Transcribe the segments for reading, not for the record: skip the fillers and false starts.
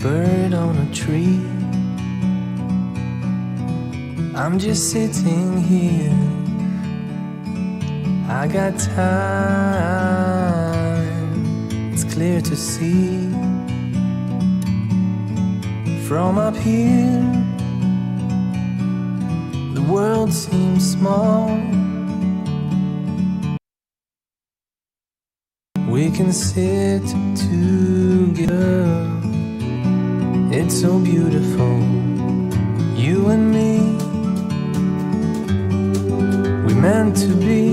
bird on a tree. I'm just sitting here, I got time, it's clear to see. From up here, the world seems small. We can sit together, it's so beautiful. You and me, we meant to be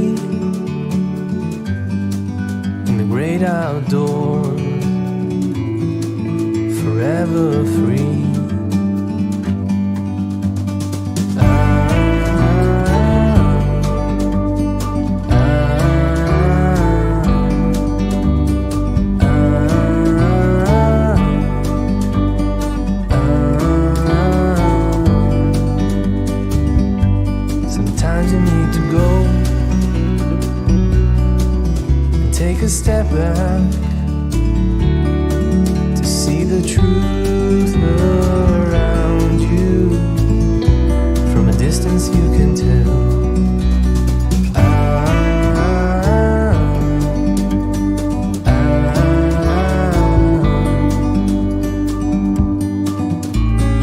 in the great outdoors, forever free. Sometimes you need to go and take a step back to see the truth around you. From a distance you can tell.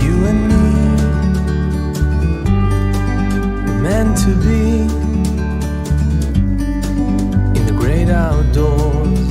You and me, we're meant to be in the great outdoors,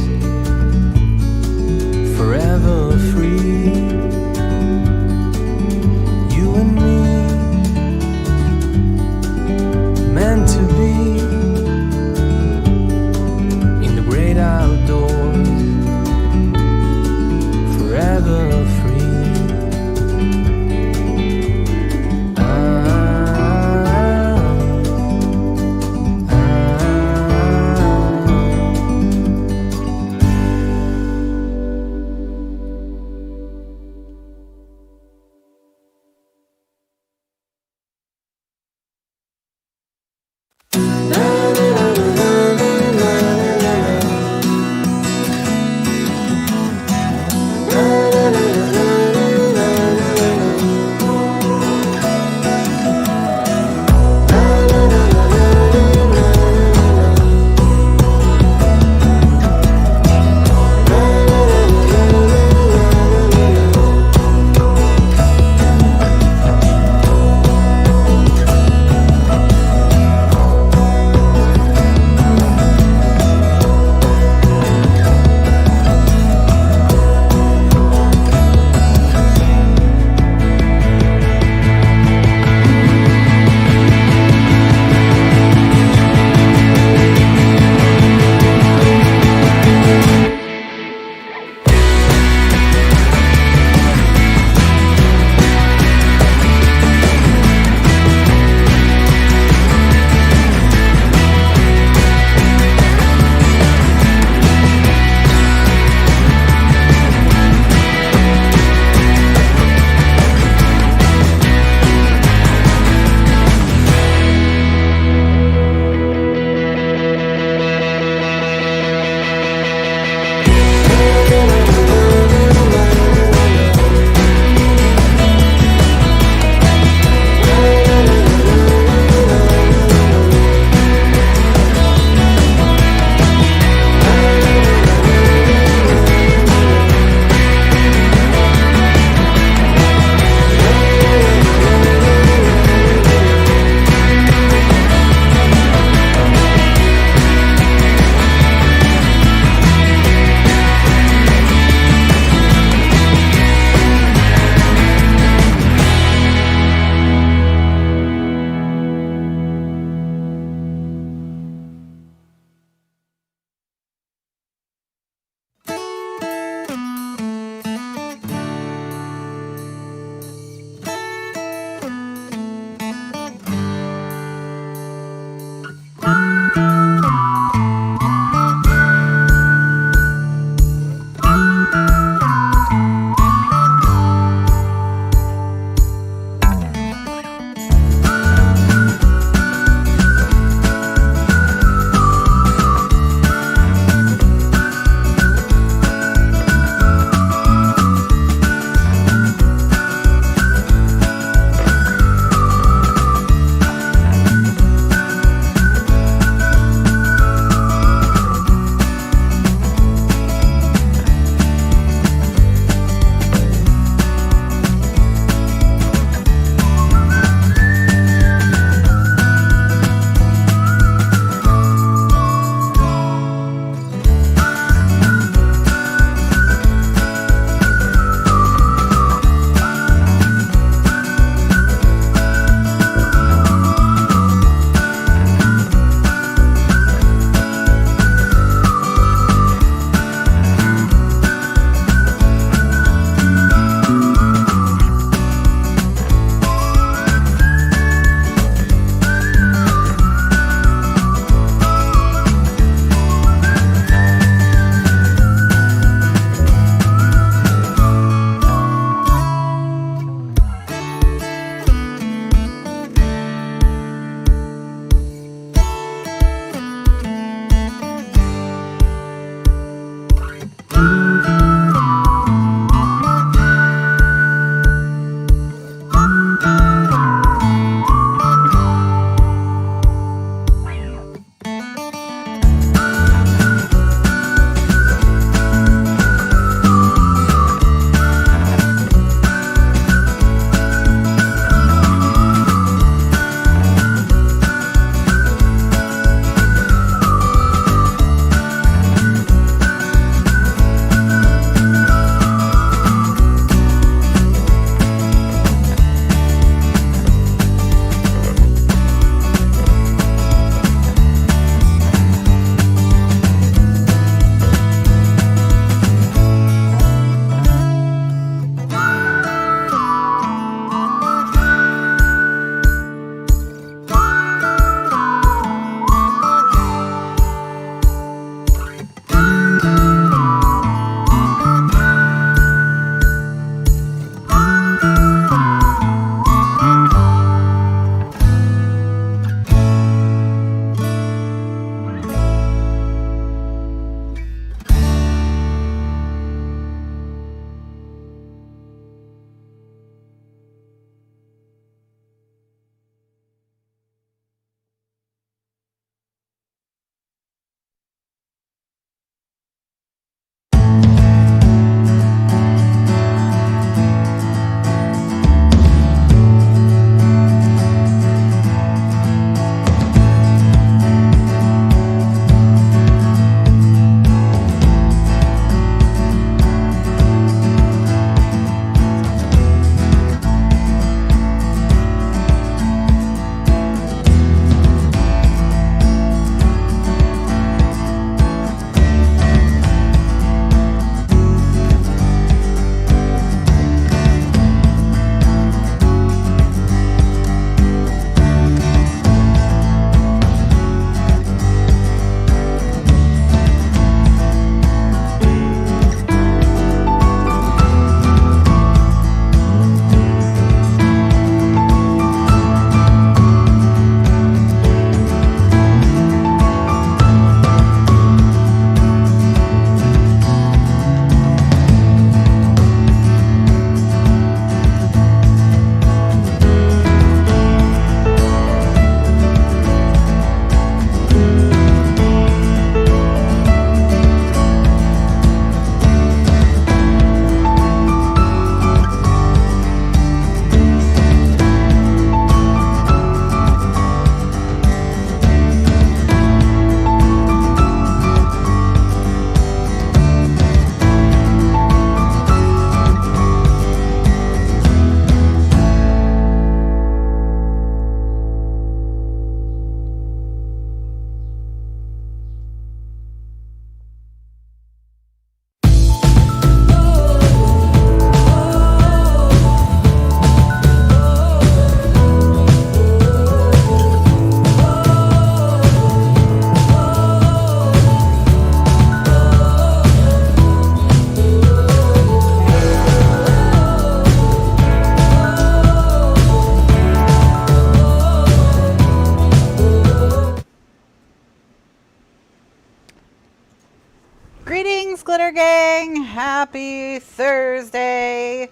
morning. Happy Thursday.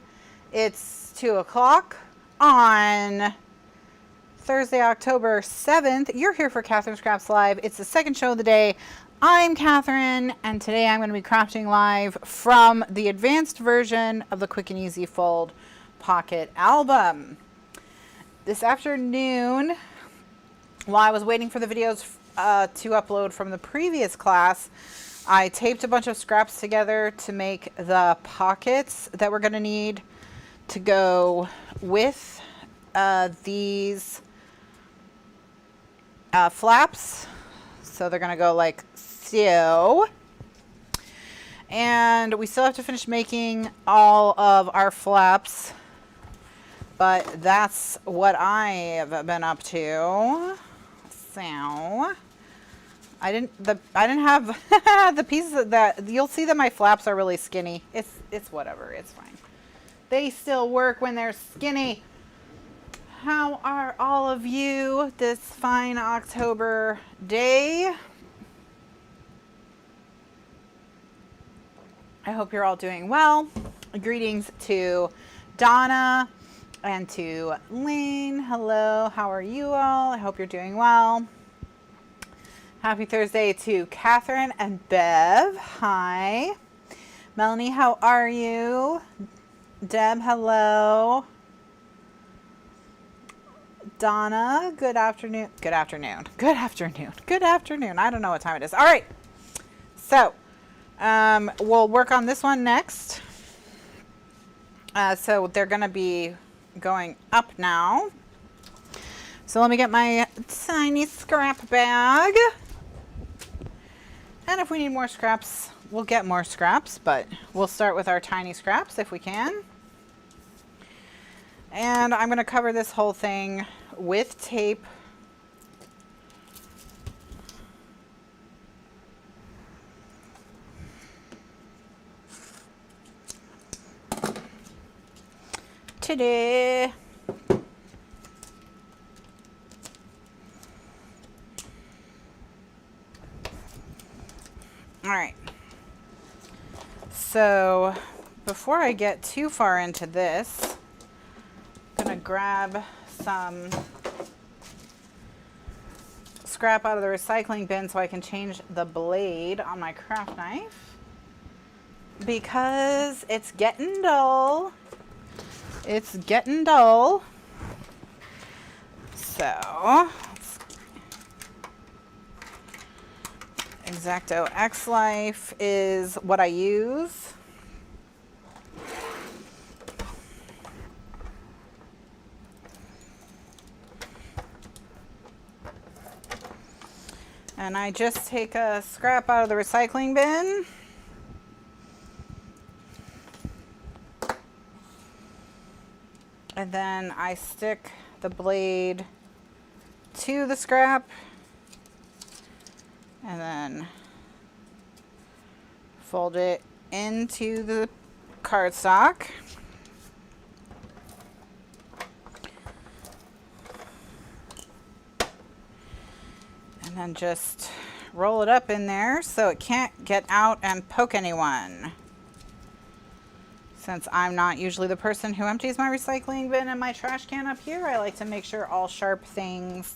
It's 2 o'clock on Thursday, October 7th. You're here for Kathryn Scraps Live. It's the second show of the day. I'm Kathryn, and today I'm going to be crafting live from the advanced version of the Quick and Easy Fold Pocket Album. This afternoon, while I was waiting for the videos to upload from the previous class, I taped a bunch of scraps together to make the pockets that we're going to need to go with these flaps. So they're going to go like so. And we still have to finish making all of our flaps, but that's what I've been up to. So I didn't have the pieces that you'll see that my flaps are really skinny. It's whatever, it's fine. They still work when they're skinny. How are all of you this fine October day? I hope you're all doing well. Greetings to Donna and to Lane. Hello, how are you all? I hope you're doing well. Happy Thursday to Catherine and Bev. Hi. Melanie, how are you? Deb, hello. Donna, good afternoon. Good afternoon. Good afternoon. Good afternoon. I don't know what time it is. All right. So, we'll work on this one next. So they're going to be going up now. So let me get my tiny scrap bag. And if we need more scraps, we'll get more scraps, but we'll start with our tiny scraps if we can. And I'm going to cover this whole thing with tape. Today. All right. So before I get too far into this, I'm going to grab some scrap out of the recycling bin so I can change the blade on my craft knife, because it's getting dull. It's getting dull. So X-Acto X-Life is what I use. And I just take a scrap out of the recycling bin. And then I stick the blade to the scrap. And then fold it into the cardstock. And then just roll it up in there so it can't get out and poke anyone. Since I'm not usually the person who empties my recycling bin and my trash can up here, I like to make sure all sharp things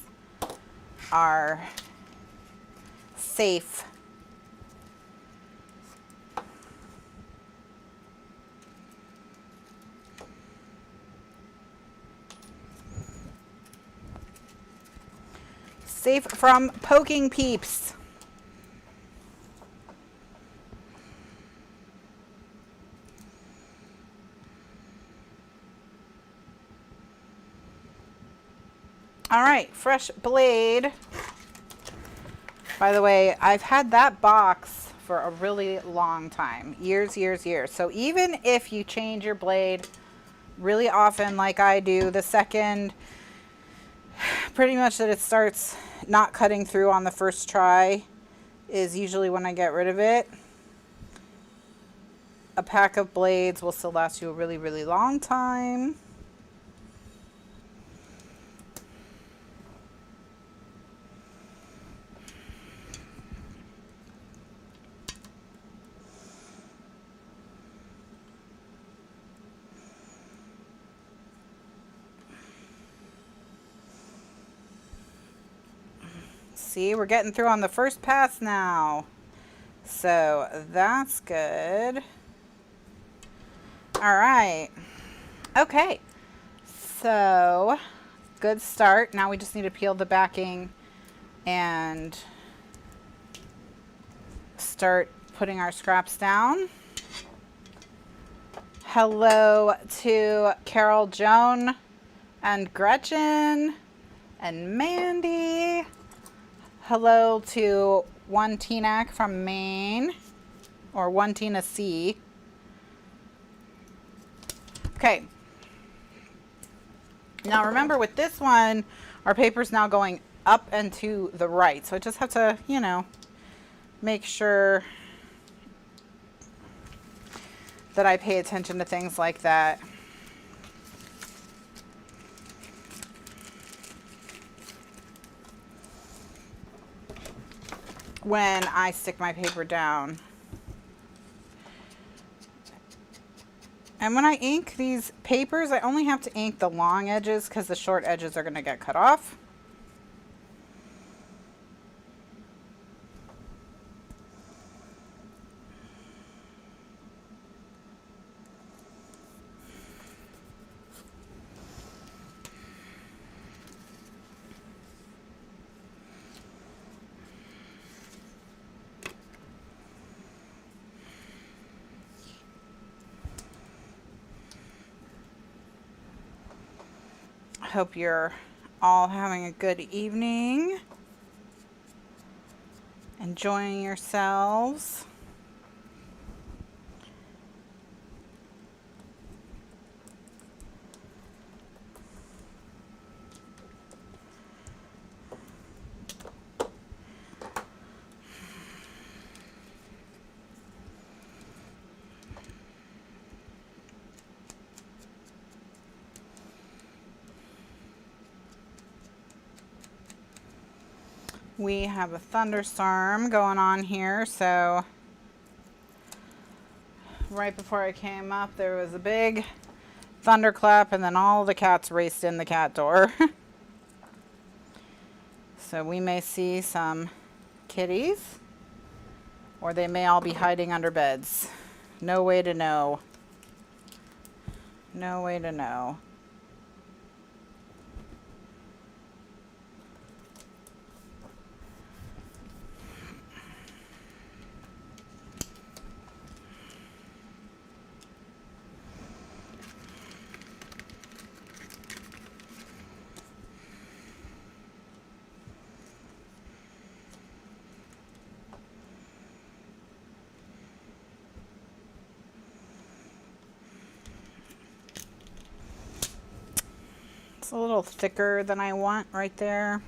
are safe. Safe from poking peeps. All right, fresh blade. By the way, I've had that box for a really long time, years. So even if you change your blade really often, like I do, the second pretty much that it starts not cutting through on the first try is usually when I get rid of it. A pack of blades will still last you a really, really long time. See, we're getting through on the first pass now. So that's good. All right. Okay. So good start. Now we just need to peel the backing and start putting our scraps down. Hello to Carol, Joan, and Gretchen, and Mandy. Hello to one Tinac from Maine, or one Tina C. Okay. Now remember, with this one, our paper's now going up and to the right. So I just have to, you know, make sure that I pay attention to things like that. When I stick my paper down. And when I ink these papers, I only have to ink the long edges because the short edges are going to get cut off. Hope you're all having a good evening, enjoying yourselves. We have a thunderstorm going on here, so right before I came up there was a big thunderclap and then all the cats raced in the cat door. So we may see some kitties, or they may all be hiding under beds. No way to know. No way to know. It's a little thicker than I want right there.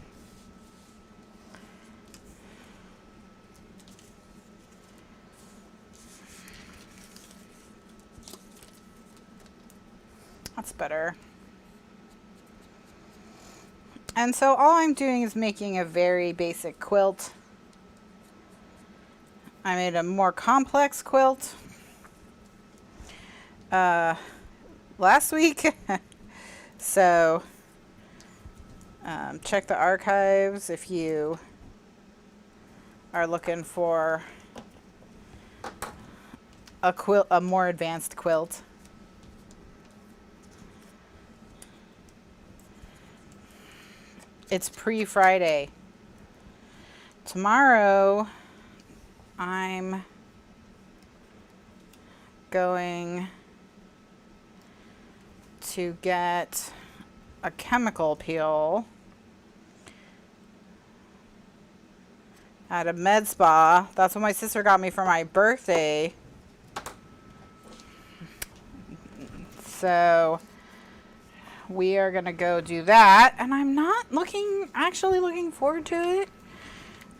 That's better. And so all I'm doing is making a very basic quilt. I made a more complex quilt last week. So check the archives if you are looking for a quilt, a more advanced quilt. It's pre-Friday. Tomorrow I'm going to get a chemical peel at a med spa. That's what my sister got me for my birthday. So we are gonna go do that, and I'm not actually looking forward to it.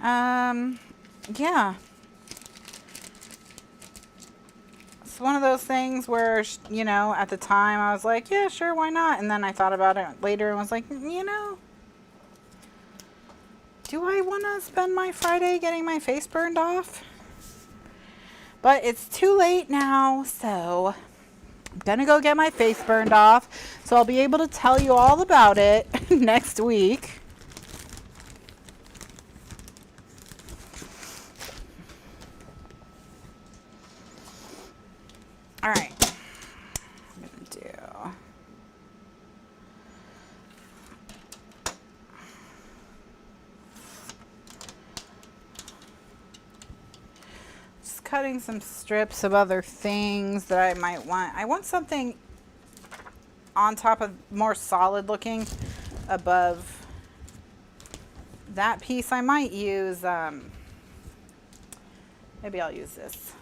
Yeah. It's one of those things where, you know, at the time I was like, yeah, sure, why not? And then I thought about it later and was like, you know, do I want to spend my Friday getting my face burned off? But it's too late now, so I'm going to go get my face burned off. So I'll be able to tell you all about it next week. cutting some strips of other things that I might want. I want something on top of more solid looking above that piece. I might use, maybe I'll use this.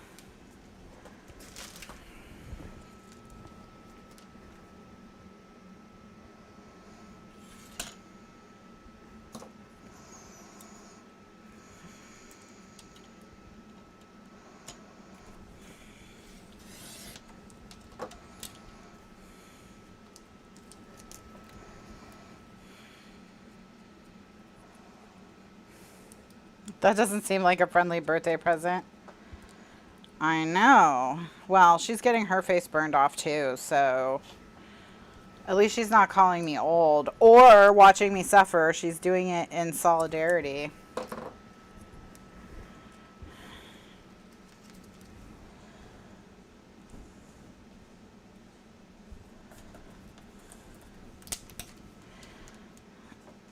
That doesn't seem like a friendly birthday present. I know. Well, she's getting her face burned off too, so at least she's not calling me old or watching me suffer. She's doing it in solidarity.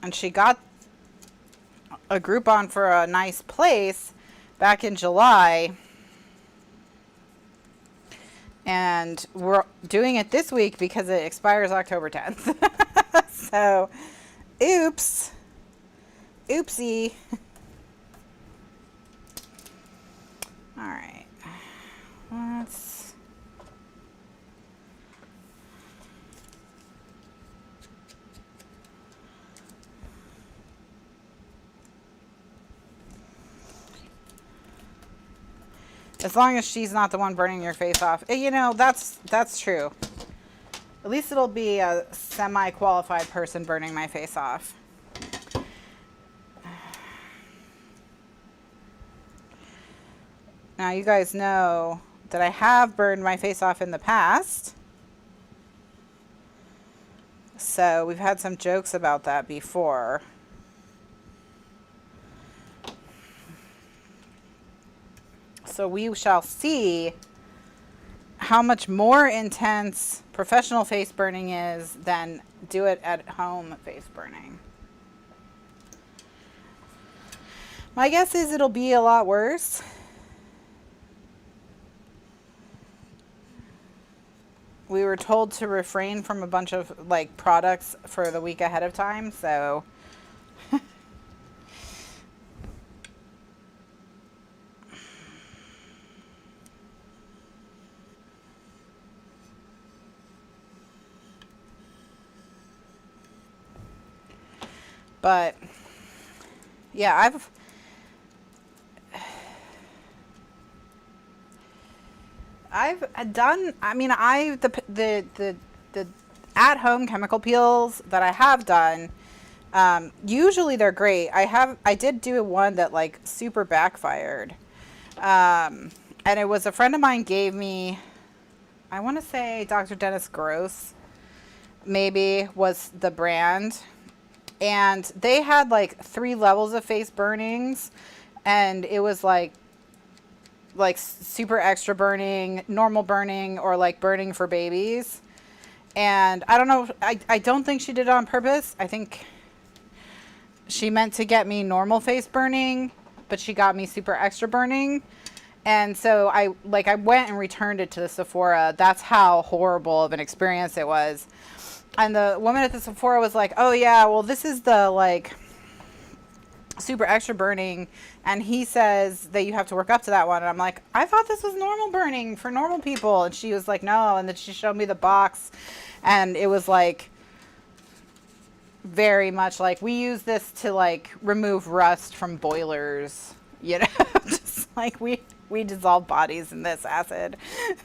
And she got a Groupon for a nice place back in July. And we're doing it this week because it expires October 10th. So, oops. Oopsie. All right. Let's... As long as she's not the one burning your face off. You know, that's true. At least it'll be a semi-qualified person burning my face off. Now, you guys know that I have burned my face off in the past. So, we've had some jokes about that before. So we shall see how much more intense professional face burning is than do it at home face burning. My guess is it'll be a lot worse. We were told to refrain from a bunch of like products for the week ahead of time, so but yeah, I've done, I mean, the at-home chemical peels that I have done, usually they're great. I did do one that like super backfired. And it was a friend of mine gave me, I want to say Dr. Dennis Gross maybe was the brand. And they had like 3 levels of face burnings, and it was like super extra burning, normal burning, or like burning for babies. And I don't know, I don't think she did it on purpose. I think she meant to get me normal face burning, but she got me super extra burning. And so I went and returned it to the Sephora. That's how horrible of an experience it was. And the woman at the Sephora was like, oh yeah, well this is the like super extra burning, and he says that you have to work up to that one. And I'm like, I thought this was normal burning for normal people. And she was like, no. And then she showed me the box, and it was like very much like, we use this to like remove rust from boilers, you know. Just like we dissolve bodies in this acid.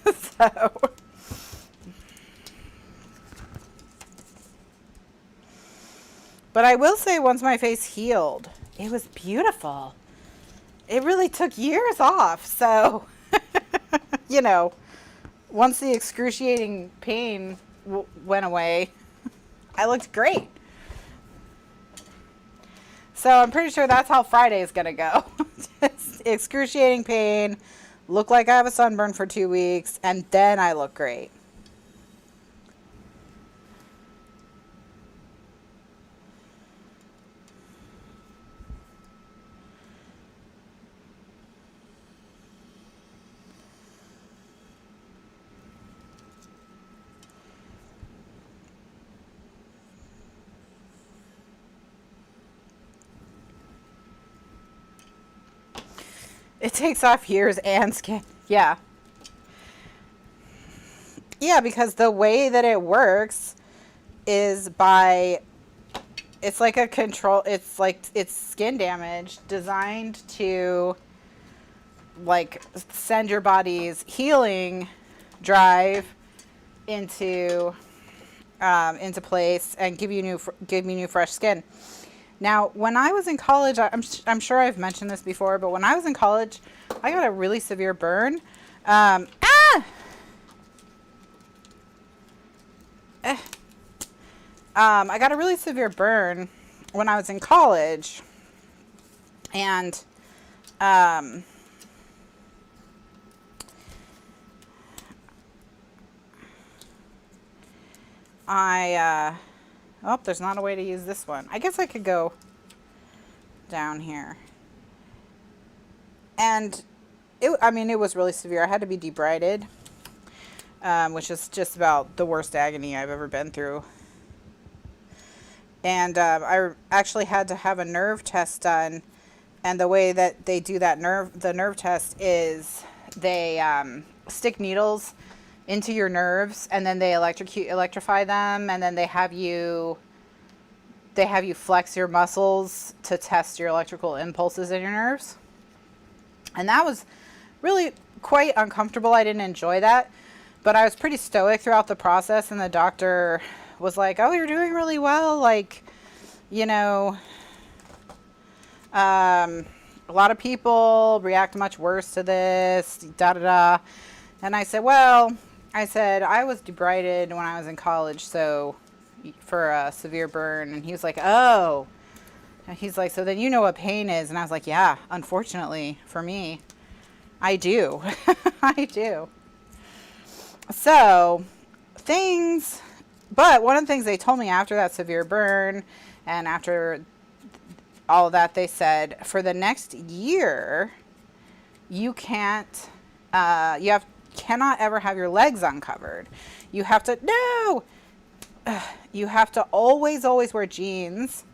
So but I will say, once my face healed, it was beautiful. It really took years off. So, you know, once the excruciating pain went away, I looked great. So I'm pretty sure that's how Friday is going to go. Excruciating pain, look like I have a sunburn for 2 weeks, and then I look great. It takes off ears and skin. Yeah. Yeah, because the way that it works is by, it's like a control, it's like, it's skin damage designed to like send your body's healing drive into place and give you new fresh skin. Now, when I was in college, I'm sure I've mentioned this before, but when I was in college, I got a really severe burn. I got a really severe burn when I was in college, and oh, there's not a way to use this one. I guess I could go down here. And I mean, it was really severe. I had to be debrided, which is just about the worst agony I've ever been through. And I actually had to have a nerve test done. And the way that they do that the nerve test is they stick needles into your nerves, and then they electrify them, and then they have you flex your muscles to test your electrical impulses in your nerves. And that was really quite uncomfortable. I didn't enjoy that, but I was pretty stoic throughout the process, and the doctor was like, "Oh, you're doing really well, like, you know, a lot of people react much worse to this, da da da." And I said, well, I was debrided when I was in college, so for a severe burn. And he was like, oh. And he's like, so then you know what pain is. And I was like, yeah, unfortunately for me, I do. I do. So but one of the things they told me after that severe burn and after all of that, they said for the next year, you cannot ever have your legs uncovered. You have to, no! You have to always wear jeans.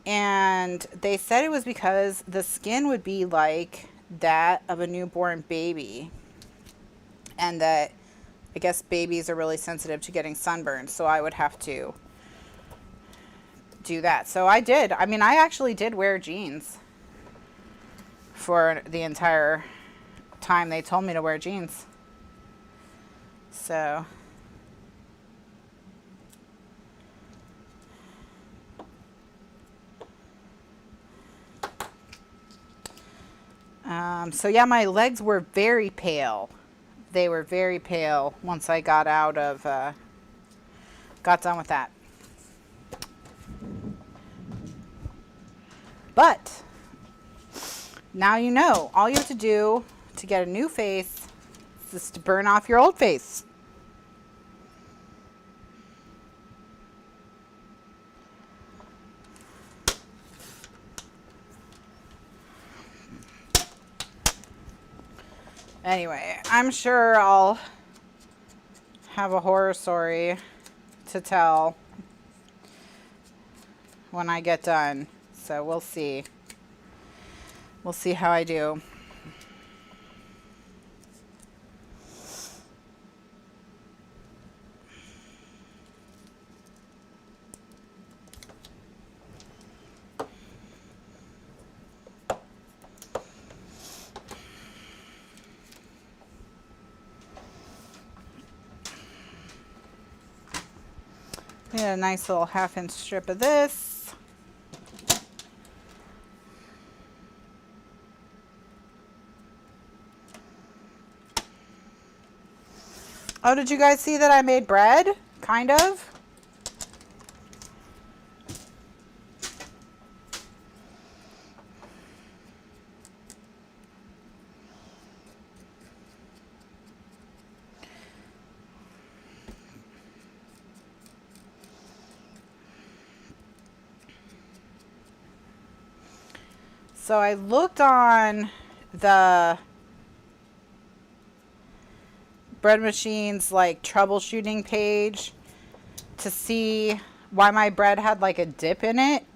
And they said it was because the skin would be like that of a newborn baby. And that, I guess babies are really sensitive to getting sunburned. So I would have to do that. So I did. I mean, I actually did wear jeans for the entire time they told me to wear jeans. So so yeah, my legs were very pale. They were very pale once I got done with that. But now you know, all you have to do to get a new face is just to burn off your old face. Anyway, I'm sure I'll have a horror story to tell when I get done. So we'll see. We'll see how I do. Get a nice little 1/2-inch strip of this. Oh, did you guys see that I made bread? Kind of. So I looked on the bread machine's like troubleshooting page to see why my bread had like a dip in it.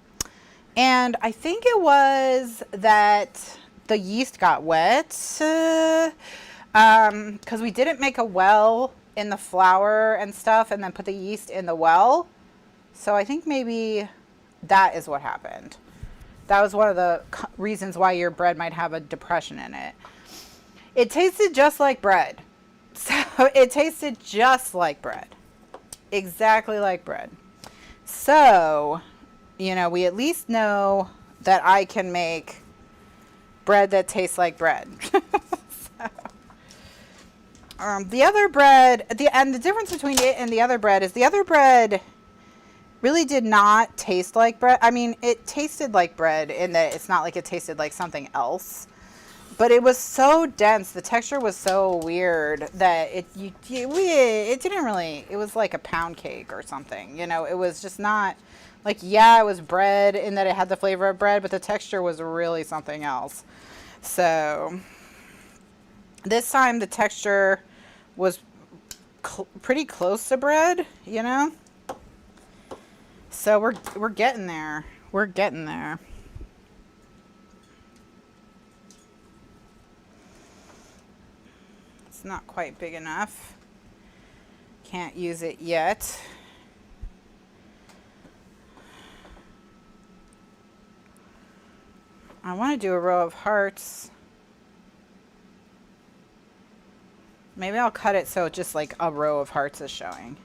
And I think it was that the yeast got wet, because we didn't make a well in the flour and stuff and then put the yeast in the well. So I think maybe that is what happened. That was one of the reasons why your bread might have a depression in it. It tasted just like bread. So it tasted just like bread. Exactly like bread. So, you know, we at least know that I can make bread that tastes like bread. The other bread, and the difference between it and the other bread is the other bread really did not taste like bread. I mean, it tasted like bread in that it's not like it tasted like something else. But it was so dense, the texture was so weird that it didn't really, it was like a pound cake or something. You know, it was just not, like, yeah, it was bread in that it had the flavor of bread, but the texture was really something else. So this time the texture was pretty close to bread, you know? So we're getting there. We're getting there. It's not quite big enough. Can't use it yet. I want to do a row of hearts. Maybe I'll cut it so just like a row of hearts is showing.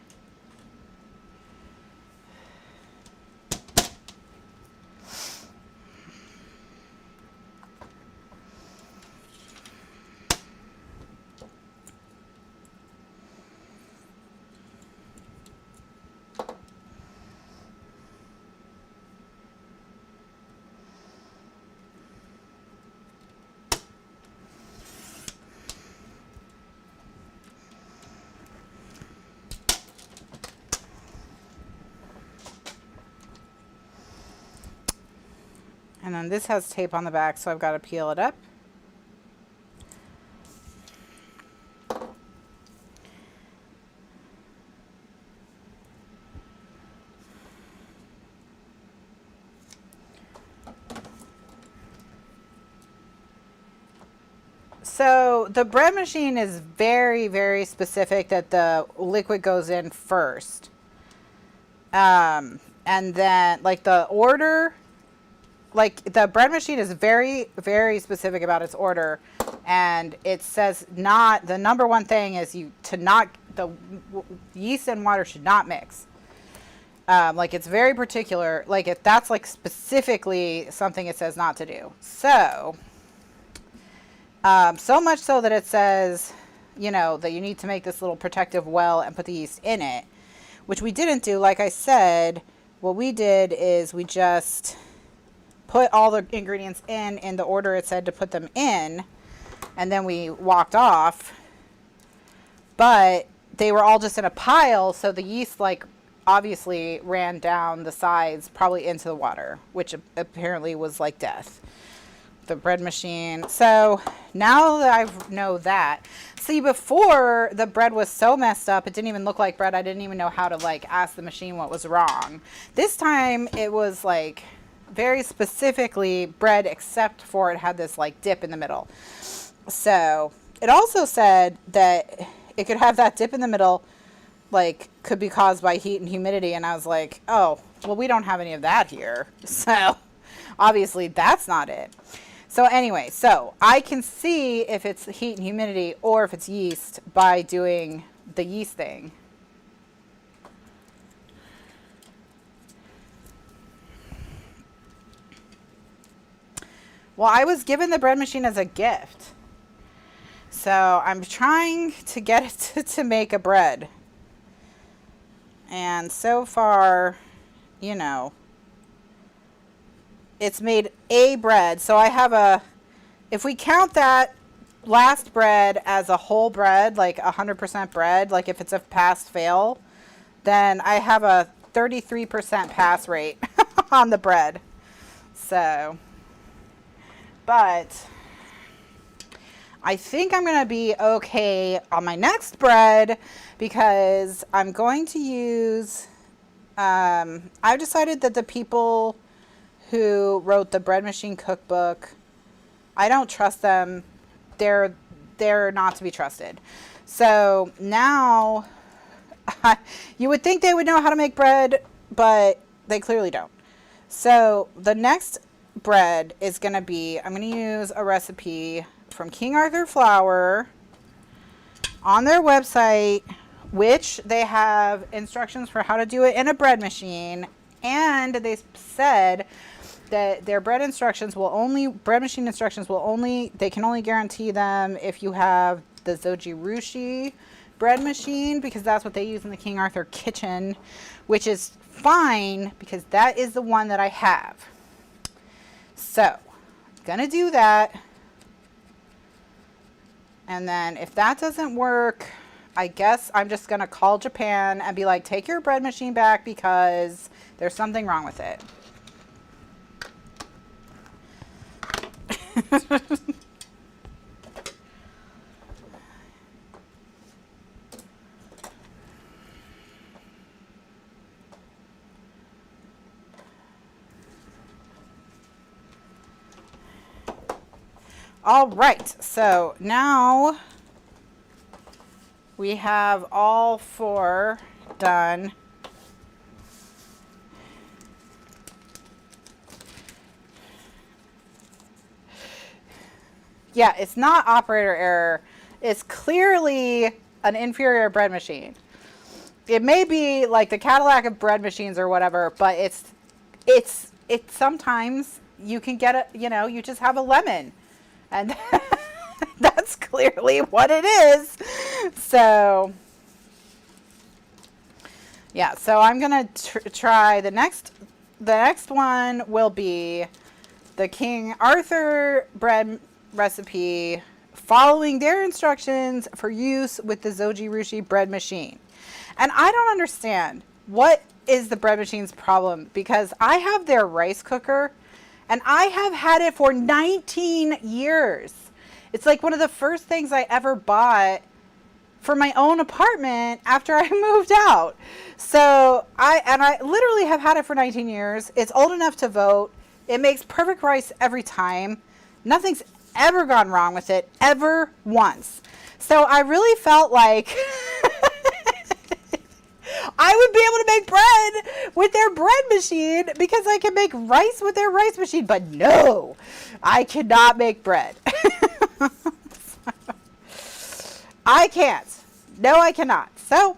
And then this has tape on the back, so I've got to peel it up. So the bread machine is very, very specific that the liquid goes in first. And then like the order, like the bread machine is very, very specific about its order, and it says not, the number one thing is the yeast and water should not mix. Like it's very particular, like if that's like specifically something it says not to do. So, so much so that it says, you know, that you need to make this little protective well and put the yeast in it, which we didn't do. Like I said, what we did is we just put all the ingredients in the order it said to put them in, and then we walked off. But they were all just in a pile, so the yeast like obviously ran down the sides, probably into the water, which apparently was like death. The bread machine. So now that I know that, see, before the bread was so messed up, it didn't even look like bread. I didn't even know how to like ask the machine what was wrong. This time it was like very specifically bread, except for it had this like dip in the middle. So it also said that it could have that dip in the middle, like could be caused by heat and humidity. And I was like, oh, well, we don't have any of that here. So obviously that's not it. So anyway, so I can see if it's heat and humidity or if it's yeast by doing the yeast thing. Well, I was given the bread machine as a gift. So I'm trying to get it to make a bread. And so far, you know, it's made a bread. So I have if we count that last bread as a whole bread, like 100% bread, like if it's a pass fail, then I have a 33% pass rate on the bread. So, but I think I'm going to be okay on my next bread because I'm going to use, I've decided that the people who wrote the bread machine cookbook I don't trust them. They're not to be trusted. So now you would think they would know how to make bread, but they clearly don't. So the next bread is going to be, I'm going to use a recipe from King Arthur Flour on their website, which they have instructions for how to do it in a bread machine. And they said that their bread machine instructions will only, they can only guarantee them if you have the Zojirushi bread machine, because that's what they use in the King Arthur kitchen, which is fine because that is the one that I have. So, gonna do that. And then if that doesn't work, I guess I'm just gonna call Japan and be like, take your bread machine back because there's something wrong with it. All right, so now we have all 4 done. Yeah, it's not operator error. It's clearly an inferior bread machine. It may be like the Cadillac of bread machines or whatever, but it's sometimes you can get a, you know, you just have a lemon. And that's clearly what it is. So, yeah, so I'm going to try the next one will be the King Arthur bread recipe following their instructions for use with the Zojirushi bread machine. And I don't understand what is the bread machine's problem, because I have their rice cooker and I have had it for 19 years. It's like one of the first things I ever bought for my own apartment after I moved out. So I literally have had it for 19 years. It's old enough to vote. It makes perfect rice every time. Nothing's ever gone wrong with it, ever once. So I really felt like I would be able to make bread with their bread machine because I can make rice with their rice machine. But no, I cannot make bread. I can't. No, I cannot. So,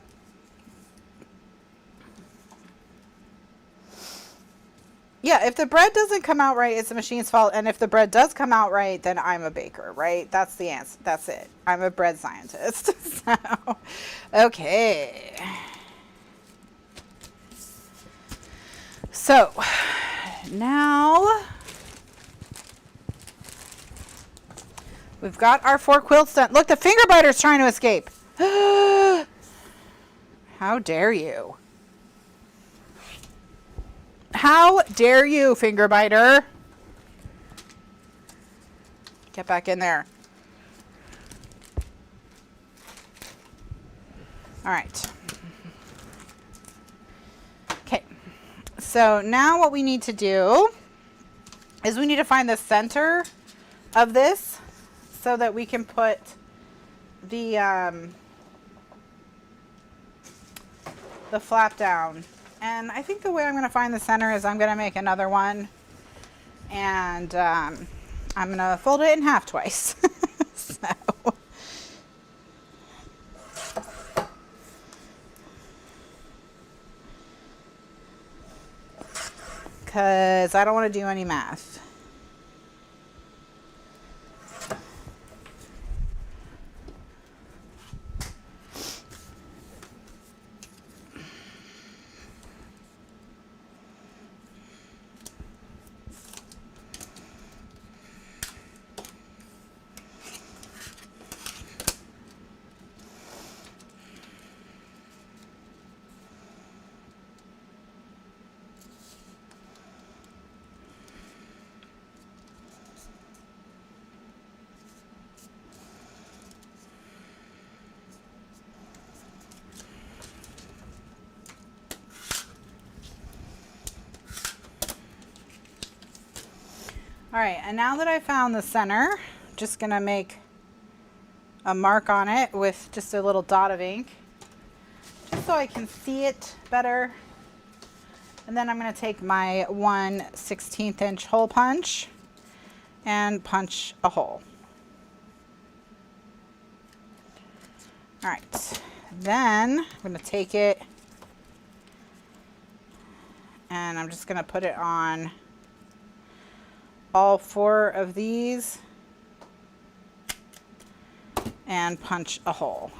yeah, if the bread doesn't come out right, it's the machine's fault. And if the bread does come out right, then I'm a baker, right? That's the answer. That's it. I'm a bread scientist. So, okay. So, now we've got our 4 quilts done. Look, the finger biter's trying to escape. How dare you? How dare you, finger biter? Get back in there. All right. Okay. So now what we need to do is we need to find the center of this so that we can put the flap down. And I think the way I'm going to find the center is I'm going to make another one, and I'm going to fold it in half twice. So, because I don't want to do any math. All right, and now that I found the center, I'm just gonna make a mark on it with just a little dot of ink, just so I can see it better. And then I'm gonna take my 1/16 inch hole punch and punch a hole. All right, then I'm gonna take it and I'm just gonna put it on all 4 of these and punch a hole.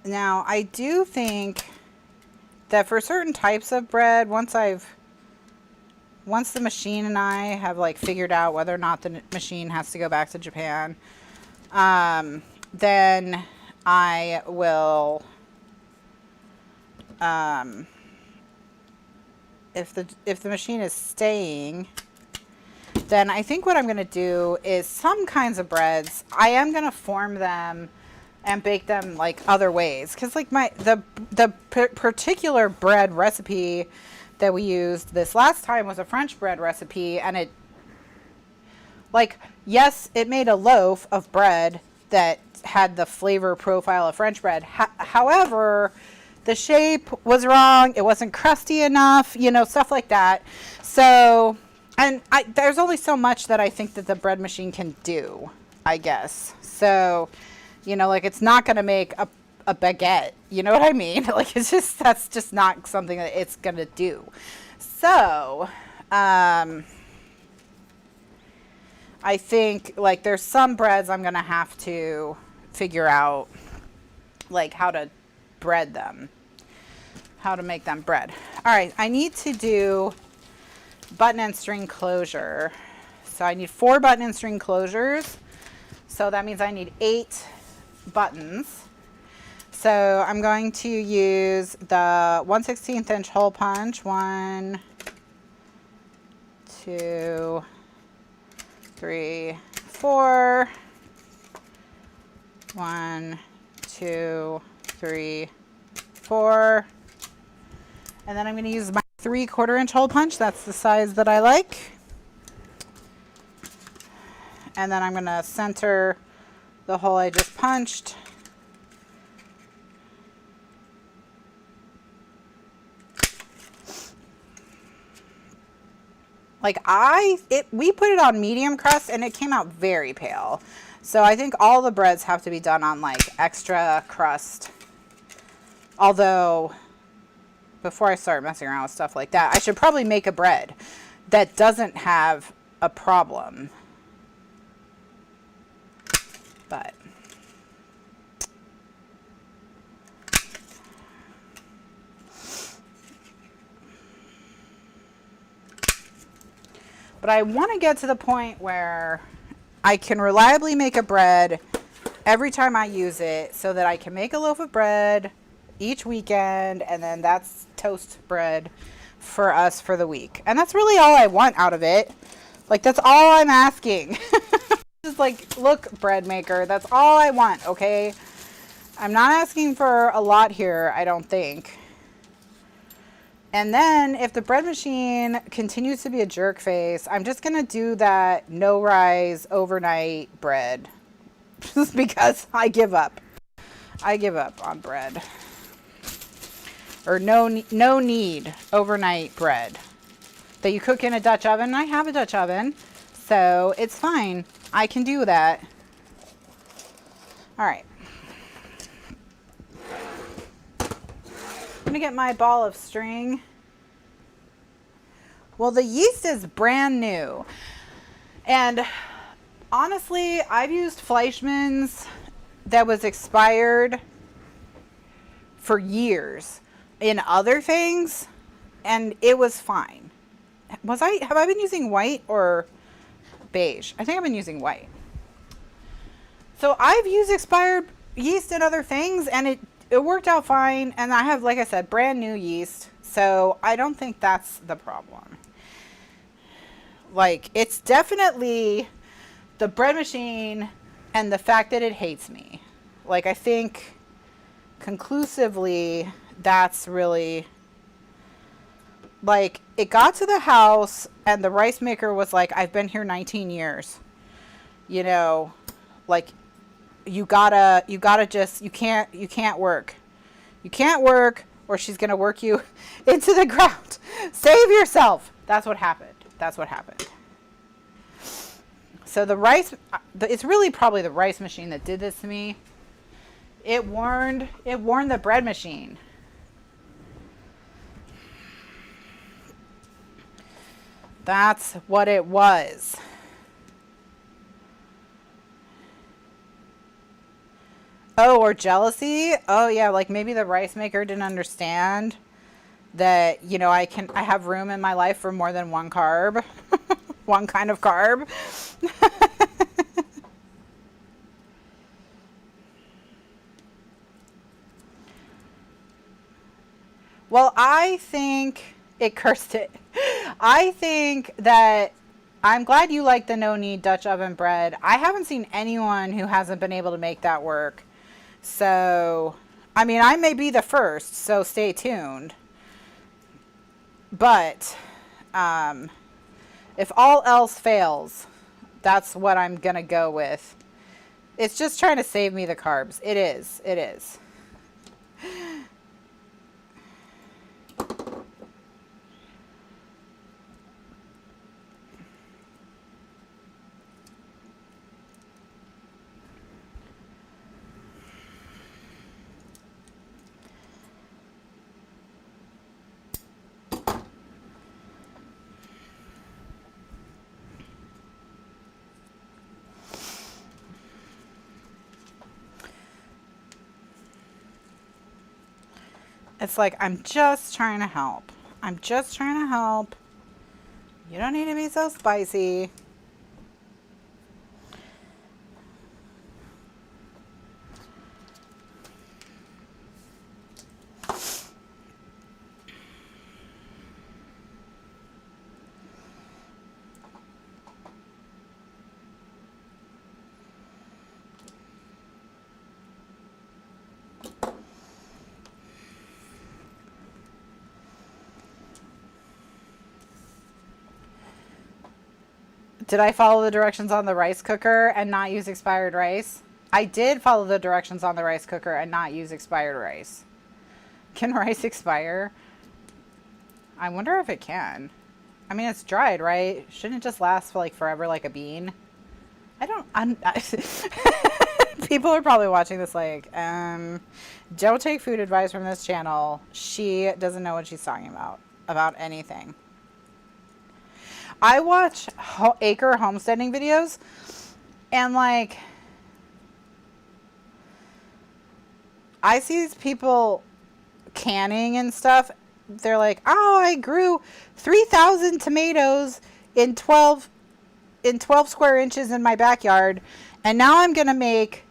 Now, I do think that for certain types of bread, once the machine and I have like figured out whether or not the machine has to go back to Japan, then I will, if the machine is staying, then I think what I'm going to do is some kinds of breads, I am going to form them and bake them like other ways, because like the particular bread recipe that we used this last time was a French bread recipe, and it, like, yes, it made a loaf of bread that had the flavor profile of French bread. However, the shape was wrong, it wasn't crusty enough, you know, stuff like that. So, and there's only so much that I think that the bread machine can do, I guess. So, you know, like, it's not going to make a baguette, you know what I mean? Like, it's just, that's just not something that it's going to do. So, I think, like, there's some breads I'm going to have to figure out, like, how to bread them, how to make them bread. All right, I need to do button and string closure. So I need 4 button and string closures. So that means I need 8 buttons. So I'm going to use the 1/16 inch hole punch. 1, 2, 3, 4. 1, 2, 3, 4. And then I'm going to use my 3/4 inch hole punch. That's the size that I like. And then I'm going to center the hole I just punched. Like, we put it on medium crust and it came out very pale. So I think all the breads have to be done on like extra crust. Although, before I start messing around with stuff like that, I should probably make a bread that doesn't have a problem. But I want to get to the point where I can reliably make a bread every time I use it, so that I can make a loaf of bread each weekend, and then that's toast bread for us for the week. And that's really all I want out of it. Like, that's all I'm asking. Just like, look, bread maker, that's all I want, okay? I'm not asking for a lot here, I don't think. And then if the bread machine continues to be a jerk face, I'm just going to do that no rise overnight bread. Just because I give up. I give up on bread. Or no need overnight bread that you cook in a Dutch oven. I have a Dutch oven, so it's fine. I can do that. All right. I'm gonna get my ball of string. Well, the yeast is brand new, and honestly, I've used Fleischmann's that was expired for years in other things, and it was fine. Have I been using white or beige? I think I've been using white. So I've used expired yeast in other things, and it worked out fine. And I have, like I said, brand new yeast. So I don't think that's the problem. Like, it's definitely the bread machine and the fact that it hates me. Like, I think conclusively that's really, like, it got to the house and the rice maker was like, I've been here 19 years. You know, like, you gotta just, you can't work. You can't work or she's gonna work you into the ground. Save yourself. That's what happened. That's what happened. So the rice, it's really probably the rice machine that did this to me. It warned the bread machine. That's what it was. Oh, or jealousy? Oh yeah, like maybe the rice maker didn't understand that, you know, I have room in my life for more than one carb. One kind of carb. Well, I think it cursed it. I think that I'm glad you like the no knead Dutch oven bread. I haven't seen anyone who hasn't been able to make that work. So, I mean, I may be the first, so stay tuned. But, if all else fails, that's what I'm going to go with. It's just trying to save me the carbs. It is. It is. It's like, I'm just trying to help. I'm just trying to help. You don't need to be so spicy. Did I follow the directions on the rice cooker and not use expired rice? I did follow the directions on the rice cooker and not use expired rice. Can rice expire? I wonder if it can. I mean, it's dried, right? Shouldn't it just last for like forever like a bean? People are probably watching this like, don't take food advice from this channel. She doesn't know what she's talking about anything. I watch acre homesteading videos and like, I see these people canning and stuff. They're like, oh, I grew 3,000 tomatoes in 12 square inches in my backyard. And now I'm going to make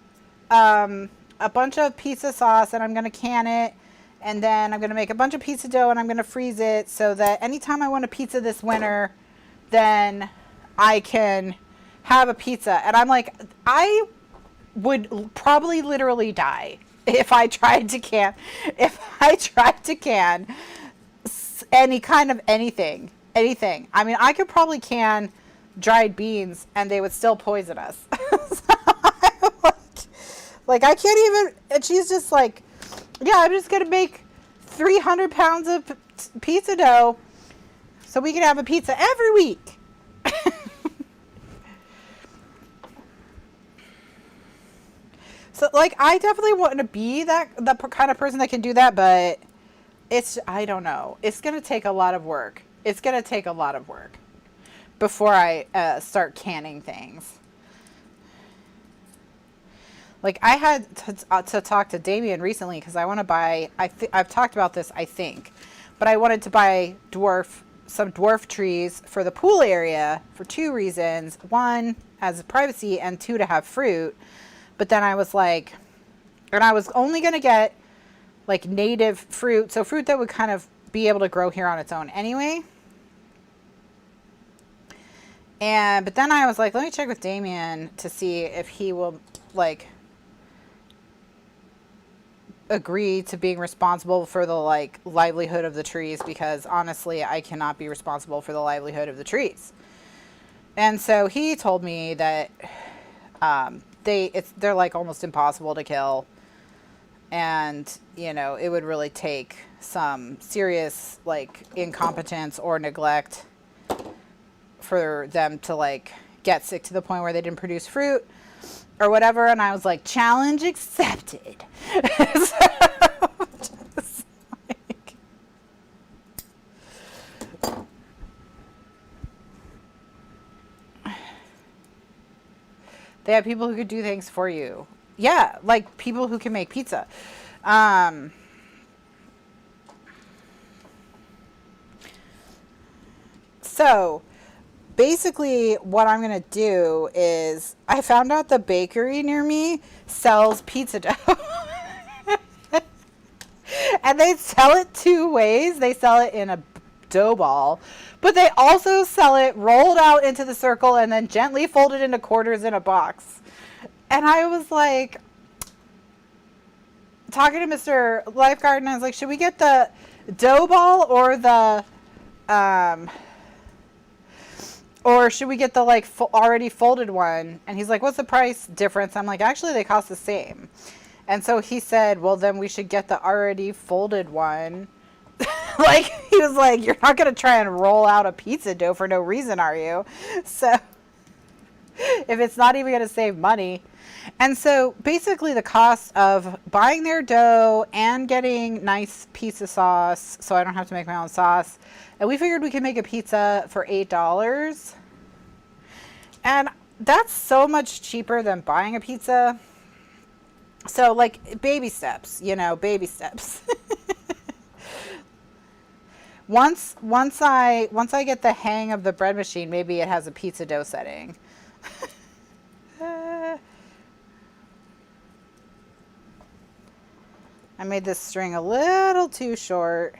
a bunch of pizza sauce and I'm going to can it. And then I'm going to make a bunch of pizza dough and I'm going to freeze it so that anytime I want a pizza this winter, then I can have a pizza. And I'm like, I would probably literally die if I tried to can any kind of anything. I mean, I could probably can dried beans and they would still poison us. So like, I can't even, and she's just like, yeah, I'm just going to make 300 pounds of pizza dough so we can have a pizza every week. So, like, I definitely want to be the kind of person that can do that, but I don't know. It's going to take a lot of work. It's going to take a lot of work before I start canning things. Like, I had to talk to Damien recently because I want to buy, I've talked about this, I think, but I wanted to buy some dwarf trees for the pool area for two reasons. One, as privacy, and two, to have fruit. But then I was like, and I was only going to get like native fruit. So fruit that would kind of be able to grow here on its own anyway. But then I was like, let me check with Damien to see if he will like agree to being responsible for the like livelihood of the trees, because honestly I cannot be responsible for the livelihood of the trees. And so he told me that they're like almost impossible to kill, and you know, it would really take some serious like incompetence or neglect for them to like get sick to the point where they didn't produce fruit or whatever. And I was like, challenge accepted. So, just like, they have people who could do things for you. Yeah, like people who can make pizza. So basically what I'm going to do is, I found out the bakery near me sells pizza dough. And they sell it two ways. They sell it in a dough ball, but they also sell it rolled out into the circle and then gently folded into quarters in a box. And I was like, talking to Mr. Lifeguard, and I was like, should we get the dough ball or the or should we get the like already folded one? And he's like, what's the price difference? I'm like, actually they cost the same. And so he said, well then we should get the already folded one. Like, he was like, you're not going to try and roll out a pizza dough for no reason, are you? So if it's not even going to save money. And so basically the cost of buying their dough and getting nice pizza sauce, so I don't have to make my own sauce. And we figured we could make a pizza for $8. And that's so much cheaper than buying a pizza. So like baby steps, you know, baby steps. Once I get the hang of the bread machine, maybe it has a pizza dough setting. I made this string a little too short.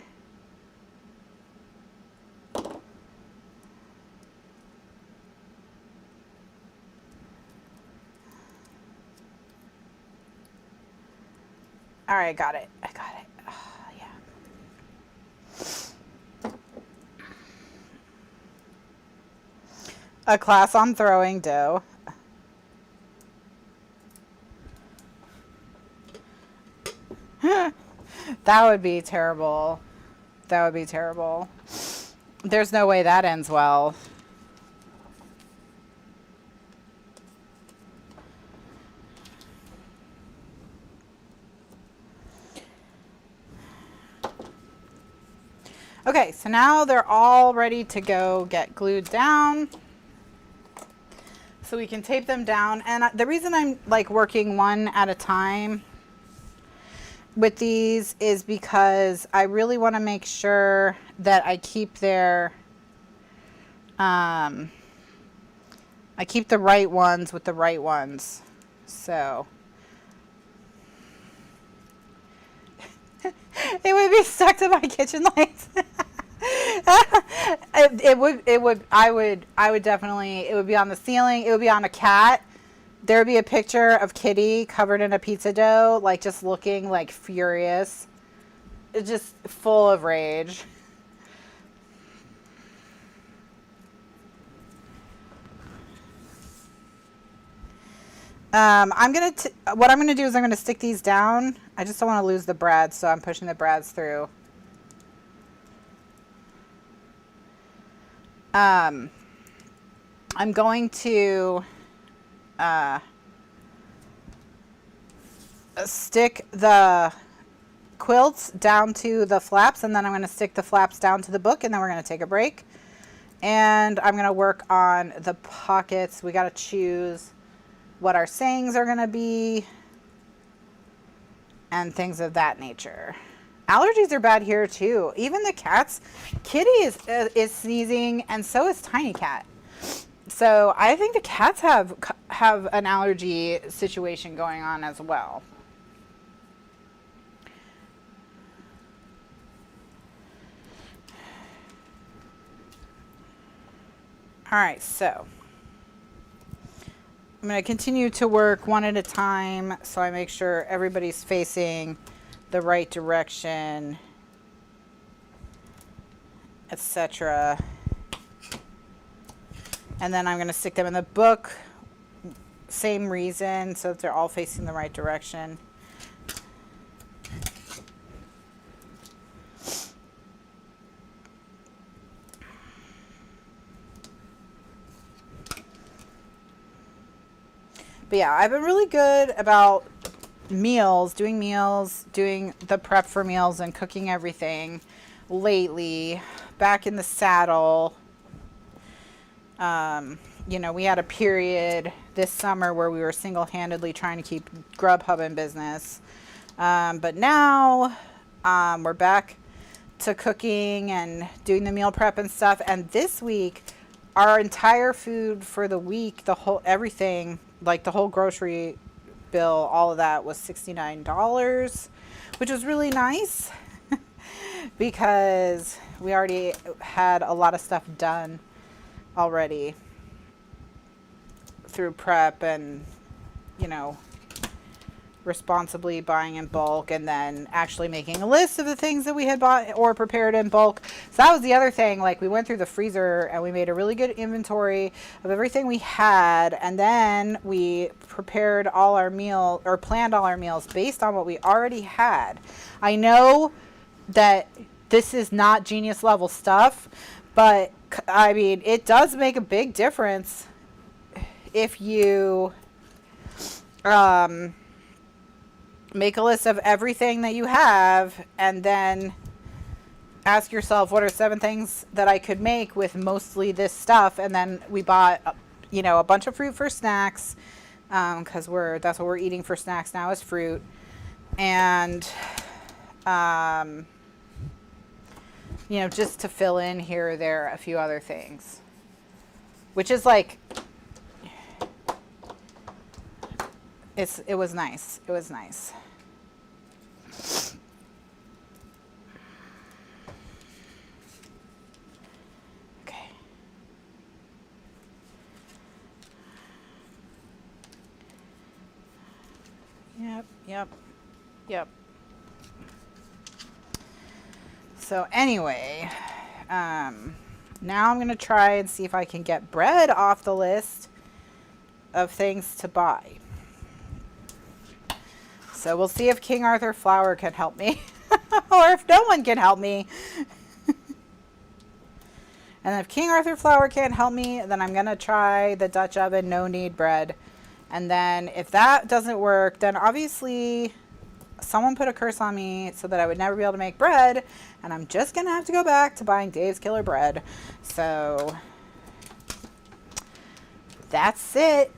All right, I got it. Oh, yeah. A class on throwing dough. That would be terrible. That would be terrible. There's no way that ends well. Okay, so now they're all ready to go get glued down. So we can tape them down. And the reason I'm like working one at a time with these is because I really want to make sure that I keep their, I keep the right ones with the right ones. So it would be stuck to my kitchen lights. I would definitely, it would be on the ceiling. It would be on a cat. There would be a picture of Kitty covered in a pizza dough, like just looking like furious, just full of rage. What I'm going to do is I'm going to stick these down. I just don't want to lose the brads, so I'm pushing the brads through. I'm going to stick the quilts down to the flaps, and then I'm going to stick the flaps down to the book, and then we're going to take a break. And I'm going to work on the pockets. We got to choose what our sayings are going to be and things of that nature. Allergies are bad here too. Even the cats. Kitty is sneezing, and so is Tiny Cat. So I think the cats have an allergy situation going on as well. All right, so I'm going to continue to work one at a time so I make sure everybody's facing the right direction, etc. And then I'm going to stick them in the book, same reason, so that they're all facing the right direction. But yeah, I've been really good about meals, doing the prep for meals and cooking everything lately. Back in the saddle, you know, we had a period this summer where we were single-handedly trying to keep Grubhub in business. But now we're back to cooking and doing the meal prep and stuff. And this week, our entire food for the week, the whole everything, like the whole grocery bill, all of that was $69, which was really nice because we already had a lot of stuff done already through prep and, you know, responsibly buying in bulk and then actually making a list of the things that we had bought or prepared in bulk. So that was the other thing. Like, we went through the freezer and we made a really good inventory of everything we had, and then we prepared all our meal or planned all our meals based on what we already had. I know that this is not genius level stuff, but I mean, it does make a big difference if you make a list of everything that you have and then ask yourself, what are 7 things that I could make with mostly this stuff? And then we bought, you know, a bunch of fruit for snacks, because that's what we're eating for snacks now is fruit. And you know, just to fill in here or there a few other things, which is like, it was nice. It was nice. Okay. Yep. So anyway, now I'm going to try and see if I can get bread off the list of things to buy. So we'll see if King Arthur flour can help me or if no one can help me. And if King Arthur flour can't help me, then I'm going to try the Dutch oven no knead bread. And then if that doesn't work, then obviously someone put a curse on me so that I would never be able to make bread, and I'm just going to have to go back to buying Dave's Killer Bread. So that's it.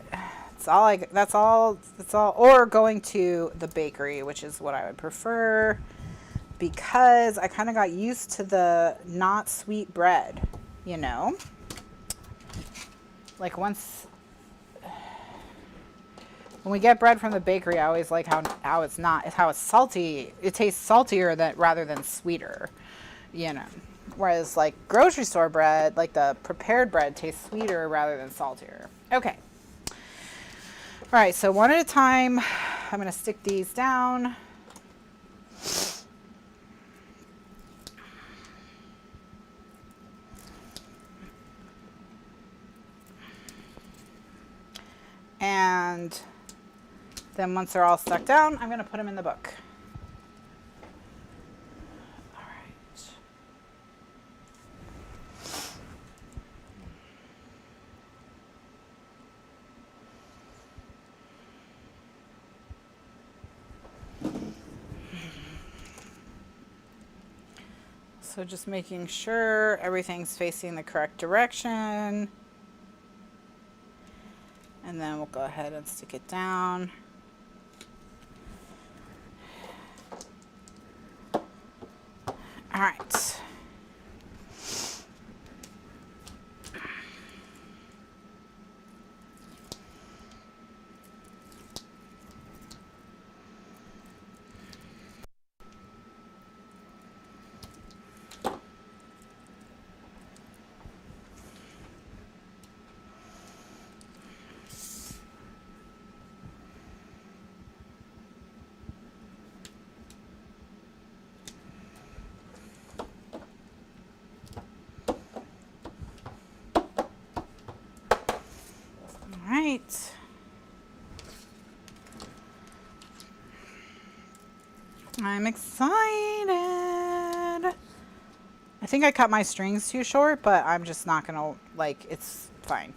That's all, or going to the bakery, which is what I would prefer, because I kind of got used to the not sweet bread, you know? Like when we get bread from the bakery, I always like how it's salty. It tastes saltier rather than sweeter, you know? Whereas like grocery store bread, like the prepared bread, tastes sweeter rather than saltier. Okay. All right, so one at a time, I'm going to stick these down. And then once they're all stuck down, I'm going to put them in the book. All right. So just making sure everything's facing the correct direction. And then we'll go ahead and stick it down. All right. I'm excited. I think I cut my strings too short, but I'm just not gonna, like, it's fine.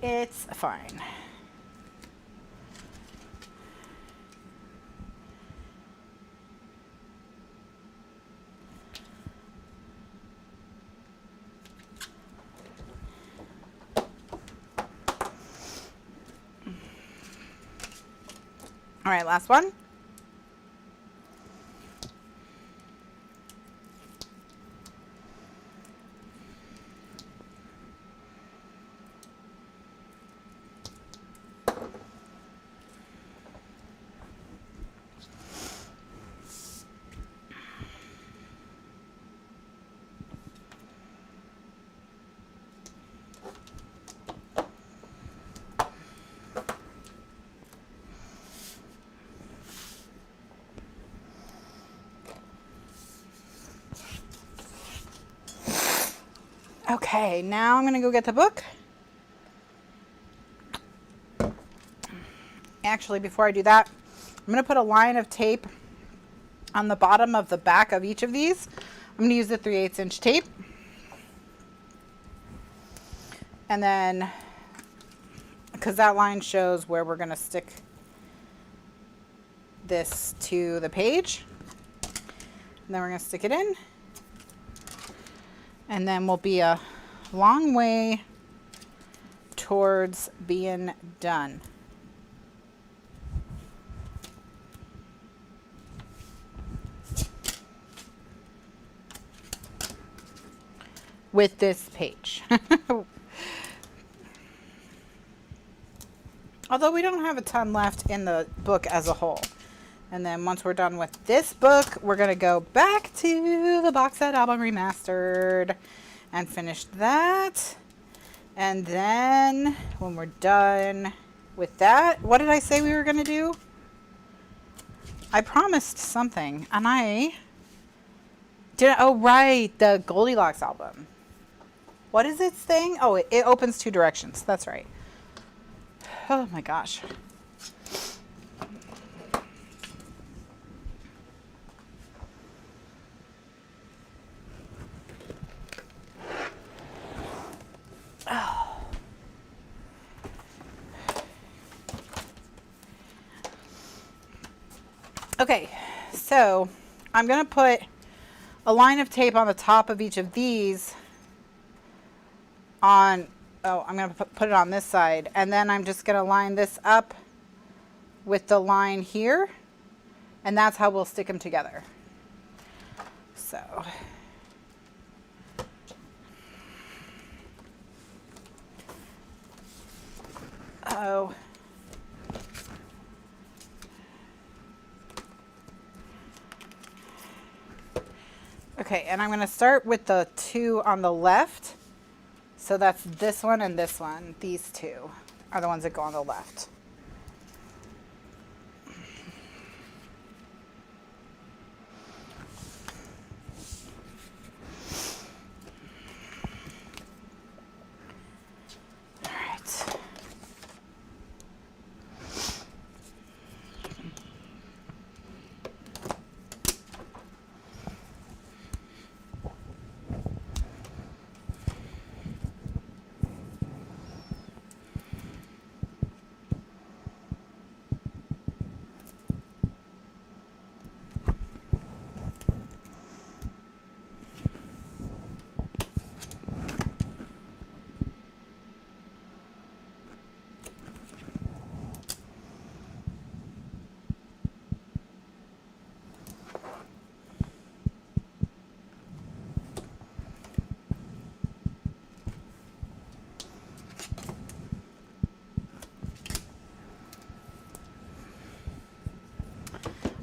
It's fine. All right, last one. Okay, now I'm going to go get the book. Actually, before I do that, I'm going to put a line of tape on the bottom of the back of each of these. I'm going to use the 3/8 inch tape. And then, because that line shows where we're going to stick this to the page. And then we're going to stick it in. And then we'll be a long way towards being done. With this page. Although we don't have a ton left in the book as a whole. And then once we're done with this book, we're going to go back to the box set album remastered and finish that. And then when we're done with that, what did I say we were going to do? I promised something and I didn't. Oh, right. The Goldilocks album. What is its thing? Oh, it opens 2 directions. That's right. Oh my gosh. Oh. Okay, so I'm going to put a line of tape on the top of each of these on, I'm going to put it on this side, and then I'm just going to line this up with the line here, and that's how we'll stick them together. So okay, and I'm going to start with the 2 on the left. So that's this one and this one. These 2 are the ones that go on the left. All right.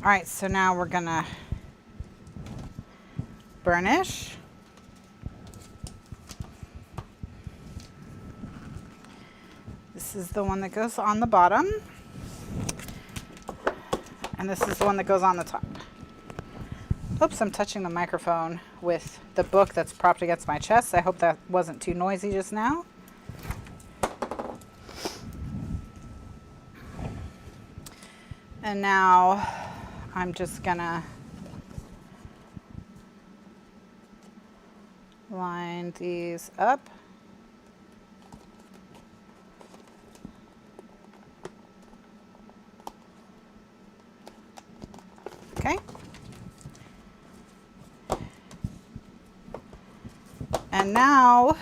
All right, so now we're gonna burnish. This is the one that goes on the bottom. And this is the one that goes on the top. Oops, I'm touching the microphone with the book that's propped against my chest. I hope that wasn't too noisy just now. And now I'm just gonna line these up. Okay. And now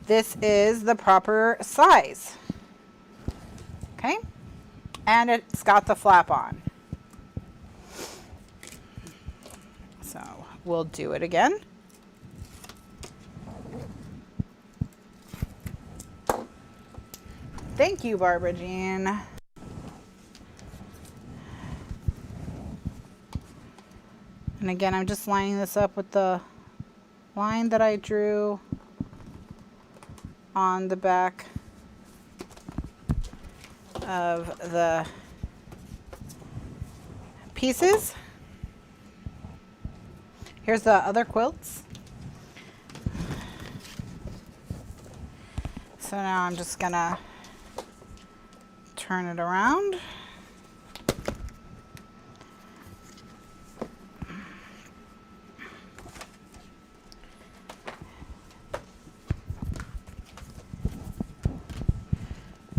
this is the proper size. Okay. And it's got the flap on. So we'll do it again. Thank you, Barbara Jean. And again, I'm just lining this up with the line that I drew on the back of the pieces. Here's the other quilts. So now I'm just gonna turn it around.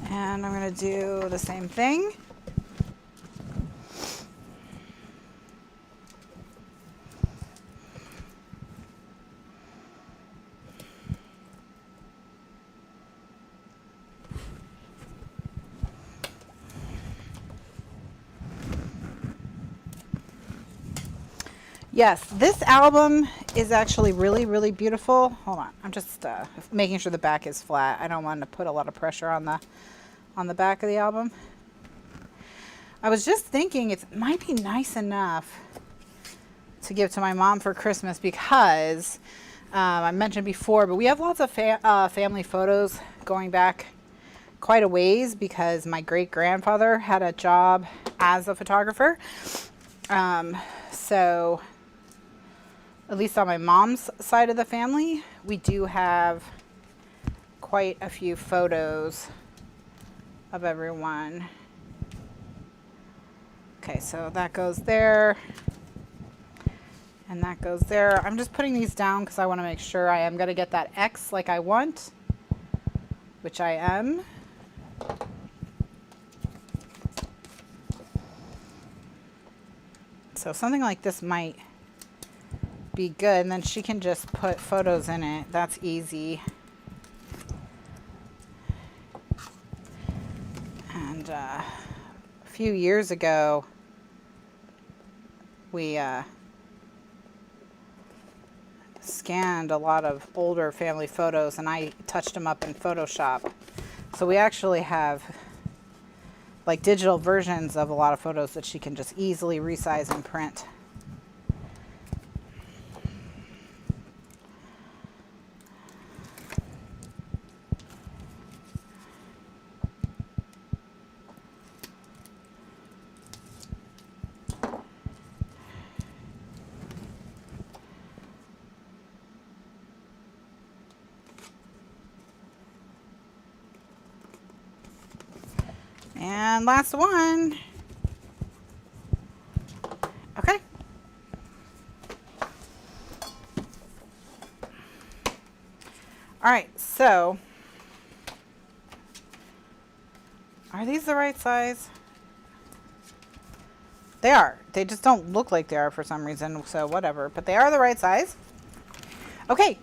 And I'm going to do the same thing. Yes, this album is actually really, really beautiful. Hold on, I'm just making sure the back is flat. I don't want to put a lot of pressure on the back of the album. I was just thinking it might be nice enough to give to my mom for Christmas because I mentioned before, but we have lots of family photos going back quite a ways because my great-grandfather had a job as a photographer. So at least on my mom's side of the family, we do have quite a few photos of everyone. Okay, so that goes there and that goes there. I'm just putting these down because I want to make sure I am going to get that X like I want, which I am. So something like this might be good, and then she can just put photos in it. That's easy. And a few years ago, we scanned a lot of older family photos and I touched them up in Photoshop. So we actually have like digital versions of a lot of photos that she can just easily resize and print. And last one. Okay. All right, so are these the right size? They are. They just don't look like they are for some reason, so whatever. But they are the right size. Okay,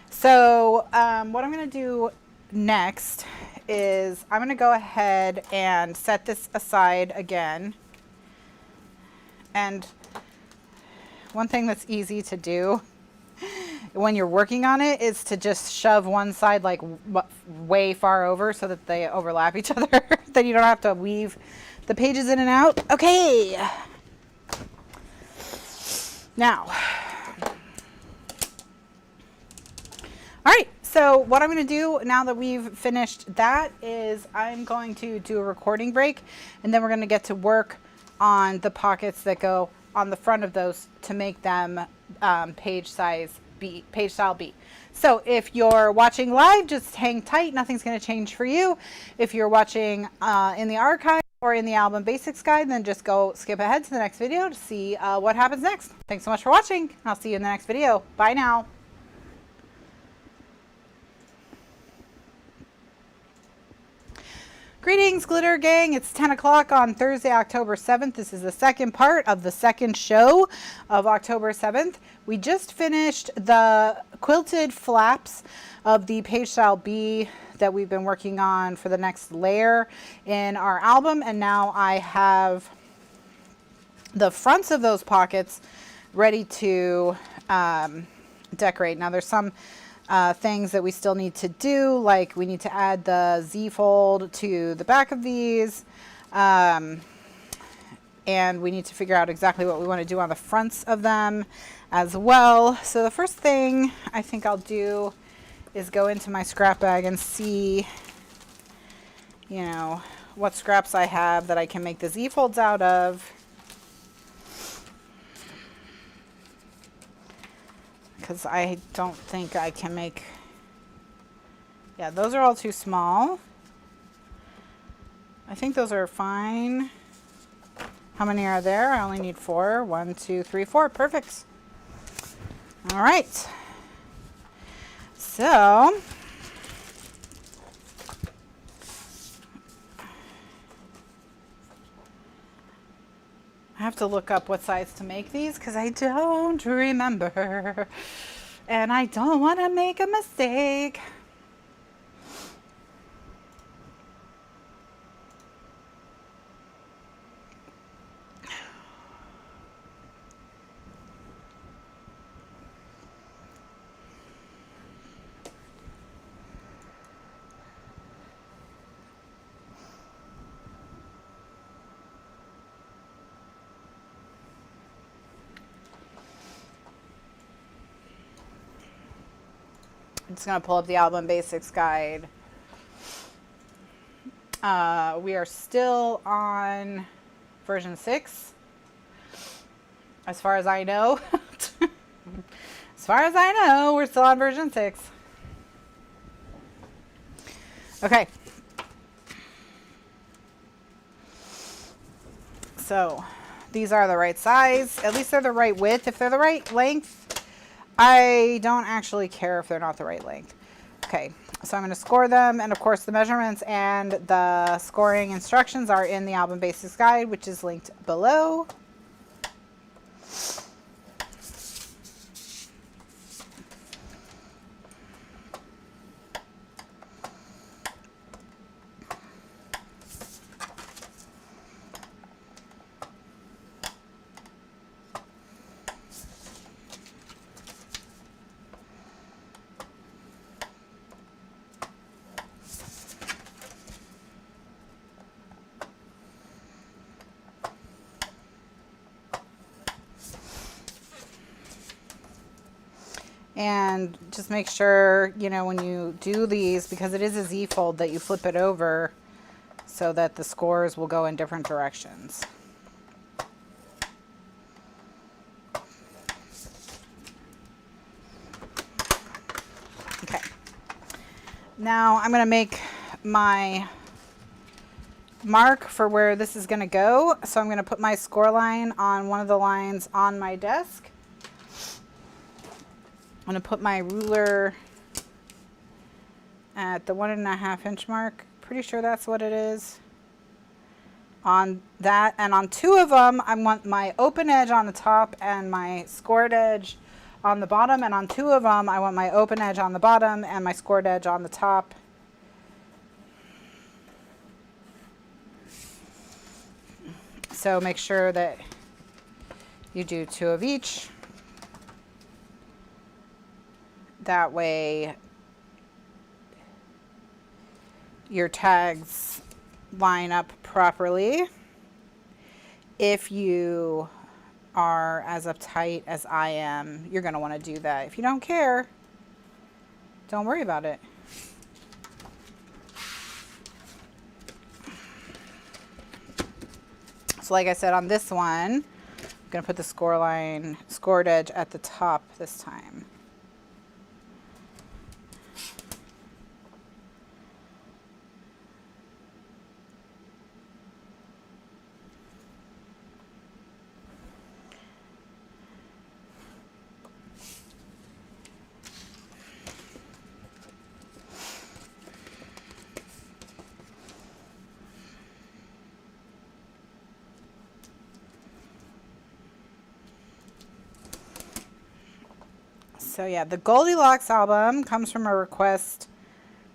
so what I'm going to do next is I'm going to go ahead and set this aside again. And one thing that's easy to do when you're working on it is to just shove one side like way far over so that they overlap each other. Then you don't have to weave the pages in and out. Okay. Now, all right. So what I'm going to do now that we've finished that is I'm going to do a recording break, and then we're going to get to work on the pockets that go on the front of those to make them page style B. So if you're watching live, just hang tight. Nothing's going to change for you. If you're watching in the archive, or in the album basics guide, then just go skip ahead to the next video to see what happens next. Thanks so much for watching. I'll see you in the next video. Bye now. Greetings, Glitter Gang. It's 10 o'clock on Thursday, October 7th. This is the second part of the second show of October 7th. We just finished the quilted flaps of the page style B that we've been working on for the next layer in our album, and now I have the fronts of those pockets ready to decorate. Now there's some things that we still need to do, like we need to add the Z-fold to the back of these, and we need to figure out exactly what we want to do on the fronts of them as well. So the first thing I think I'll do is go into my scrap bag and see, you know, what scraps I have that I can make the Z-folds out of. Because I don't think I can make, yeah, those are all too small. I think those are fine. How many are there? I only need 4. 1, 2, 3, 4. Perfect. All right. So I have to look up what size to make these because I don't remember and I don't want to make a mistake. I'm just going to pull up the album basics guide. We are still on version 6, as far as I know. As far as I know, we're still on version 6. Okay. So these are the right size. At least they're the right width. If they're the right length, I don't actually care if they're not the right length. Okay, so I'm going to score them, and of course the measurements and the scoring instructions are in the album basics guide, which is linked below. And just make sure, you know, when you do these, because it is a Z-fold, that you flip it over so that the scores will go in different directions. Okay. Now I'm going to make my mark for where this is going to go. So I'm going to put my score line on one of the lines on my desk. I'm going to put my ruler at the 1.5 inch mark. Pretty sure that's what it is. On that, and on 2 of them, I want my open edge on the top and my scored edge on the bottom. And on 2 of them, I want my open edge on the bottom and my scored edge on the top. So make sure that you do 2 of each. That way your tags line up properly. If you are as uptight as I am, you're going to want to do that. If you don't care, don't worry about it. So like I said, on this one, I'm going to put the scored edge at the top this time. So yeah, the Goldilocks album comes from a request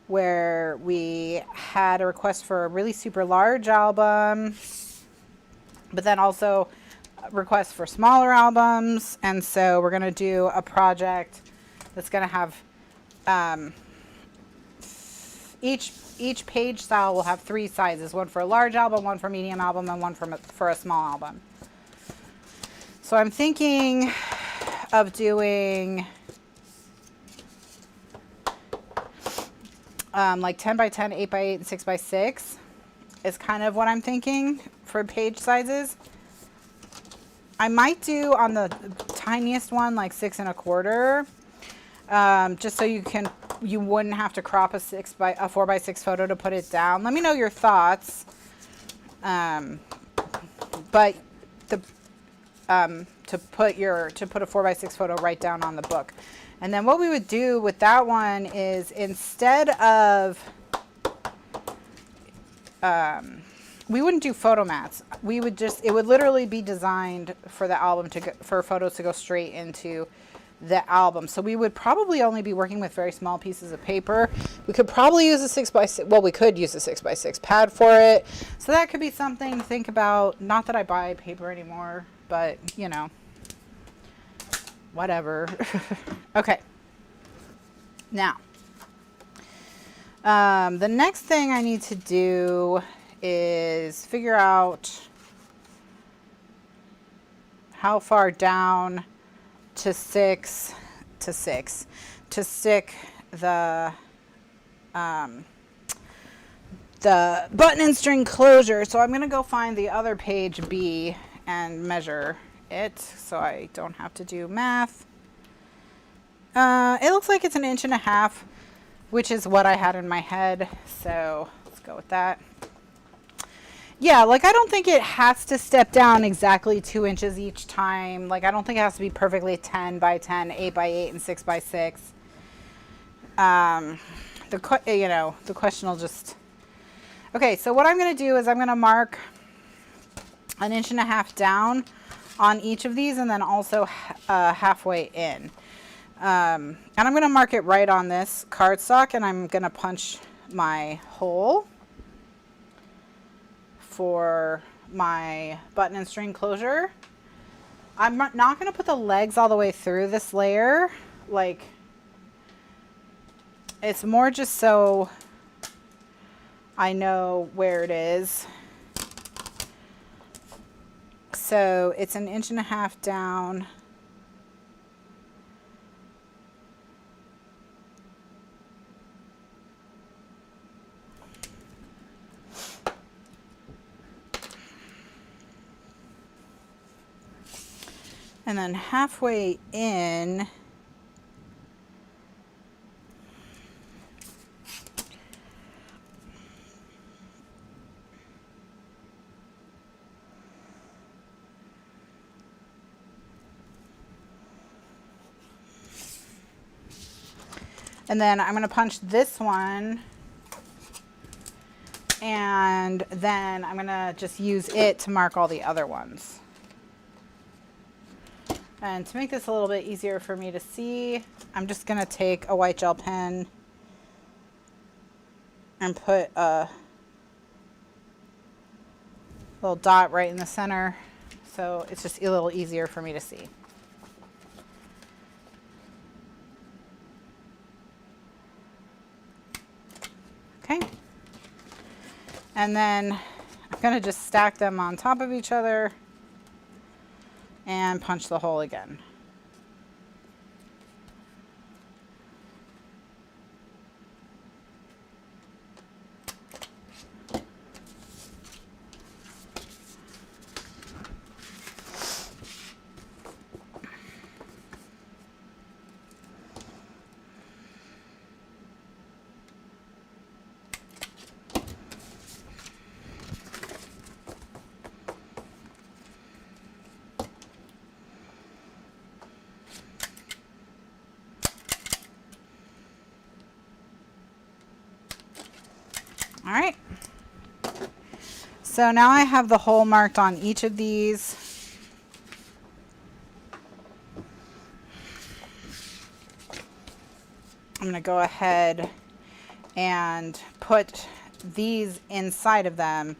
where we had a request for a really super large album, but then also requests for smaller albums. And so we're going to do a project that's going to have each page style will have 3 sizes, one for a large album, one for a medium album, and one for a small album. So I'm thinking of doing like 10 by 10, 8 by 8, and 6 by 6 is kind of what I'm thinking for page sizes. I might do on the tiniest one like 6 1/4, just so you wouldn't have to crop a 4 by 6 photo to put it down. Let me know your thoughts. But to put a 4 by 6 photo right down on the book. And then what we would do with that one is, instead of we wouldn't do photo mats. We would it would literally be designed for the album for photos to go straight into the album. So we would probably only be working with very small pieces of paper. We could probably use a 6 by 6. Well, we could use a 6 by 6 pad for it. So that could be something to think about. Not that I buy paper anymore, but you know, whatever. Okay. Now, the next thing I need to do is figure out how far down to stick the button and string closure. So I'm going to go find the other page B and measure it so I don't have to do math. It looks like it's 1.5 inches, which is what I had in my head. So let's go with that. Yeah, like I don't think it has to step down exactly 2 inches each time. Like I don't think it has to be perfectly 10 by 10, 8 by 8, and 6 by 6. The question will just... Okay, so what I'm going to do is I'm going to mark 1.5 inches down on each of these, and then also halfway in. And I'm going to mark it right on this cardstock, and I'm going to punch my hole for my button and string closure. I'm not going to put the legs all the way through this layer. Like, it's more just so I know where it is. So it's 1.5 inches down. And then halfway in, and then I'm going to punch this one, and then I'm going to just use it to mark all the other ones. And to make this a little bit easier for me to see, I'm just going to take a white gel pen and put a little dot right in the center, so it's just a little easier for me to see. Okay. And then I'm going to just stack them on top of each other and punch the hole again. All right, so now I have the hole marked on each of these. I'm going to go ahead and put these inside of them.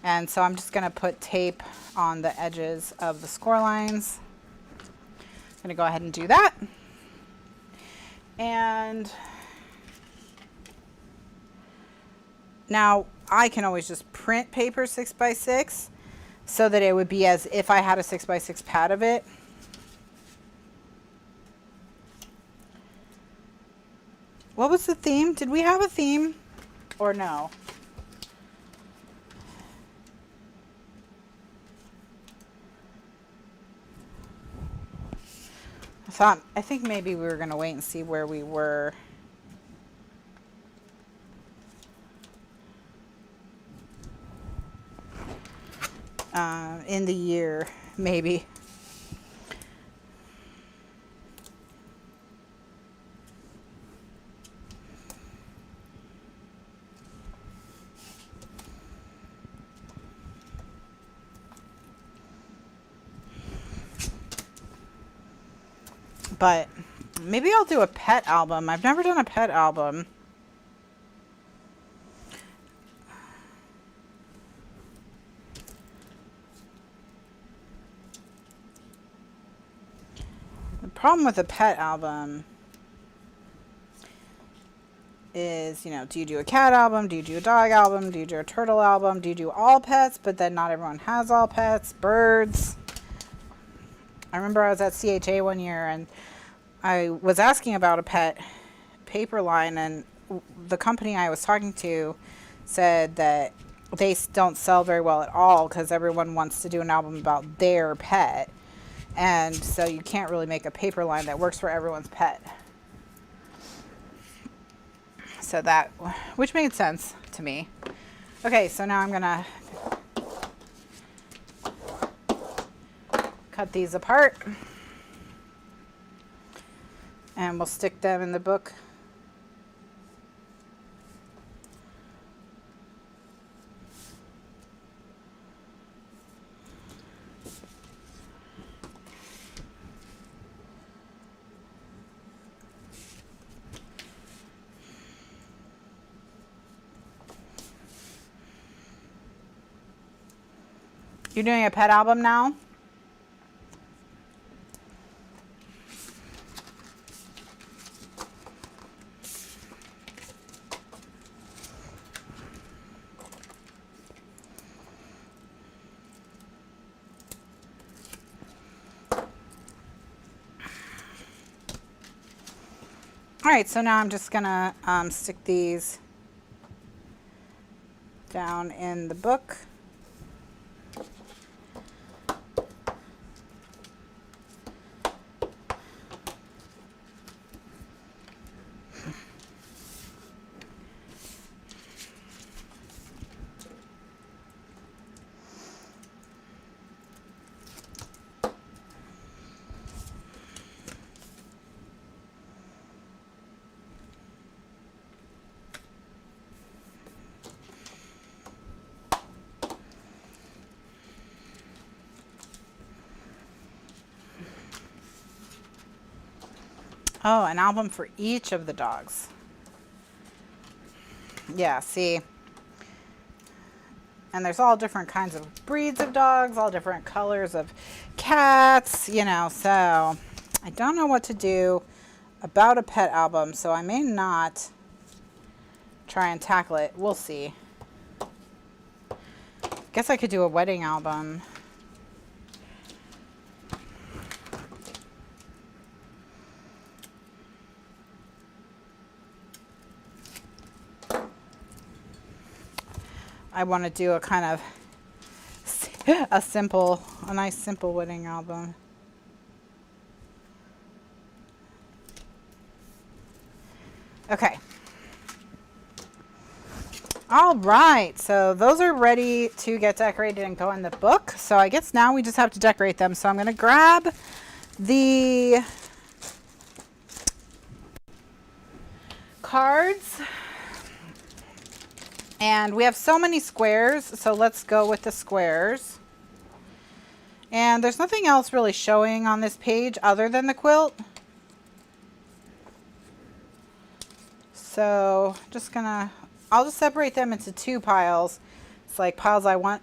And so I'm just going to put tape on the edges of the score lines. I'm going to go ahead and do that. And now I can always just print paper 6x6 so that it would be as if I had a 6x6 pad of it. What was the theme? Did we have a theme or no? I think maybe we were going to wait and see where we were. In the year, maybe. But maybe I'll do a pet album. I've never done a pet album. The problem with a pet album is, you know, do you do a cat album? Do you do a dog album? Do you do a turtle album? Do you do all pets? But then not everyone has all pets. Birds. I remember I was at CHA one year and I was asking about a pet paper line, and the company I was talking to said that they don't sell very well at all because everyone wants to do an album about their pet. And so you can't really make a paper line that works for everyone's pet. So that, which made sense to me. Okay, so now I'm going to cut these apart. And we'll stick them in the book. You're doing a pet album now? All right, so now I'm just gonna stick these down in the book. Oh, an album for each of the dogs. Yeah, see. And there's all different kinds of breeds of dogs, all different colors of cats, you know, so I don't know what to do about a pet album, so I may not try and tackle it. We'll see. Guess I could do a wedding album. I want to do a kind of a nice simple wedding album. Okay. All right, so those are ready to get decorated and go in the book. So I guess now we just have to decorate them. So I'm going to grab the cards. And we have so many squares, so let's go with the squares. And there's nothing else really showing on this page other than the quilt. So I'll just separate them into two piles. It's like piles I want,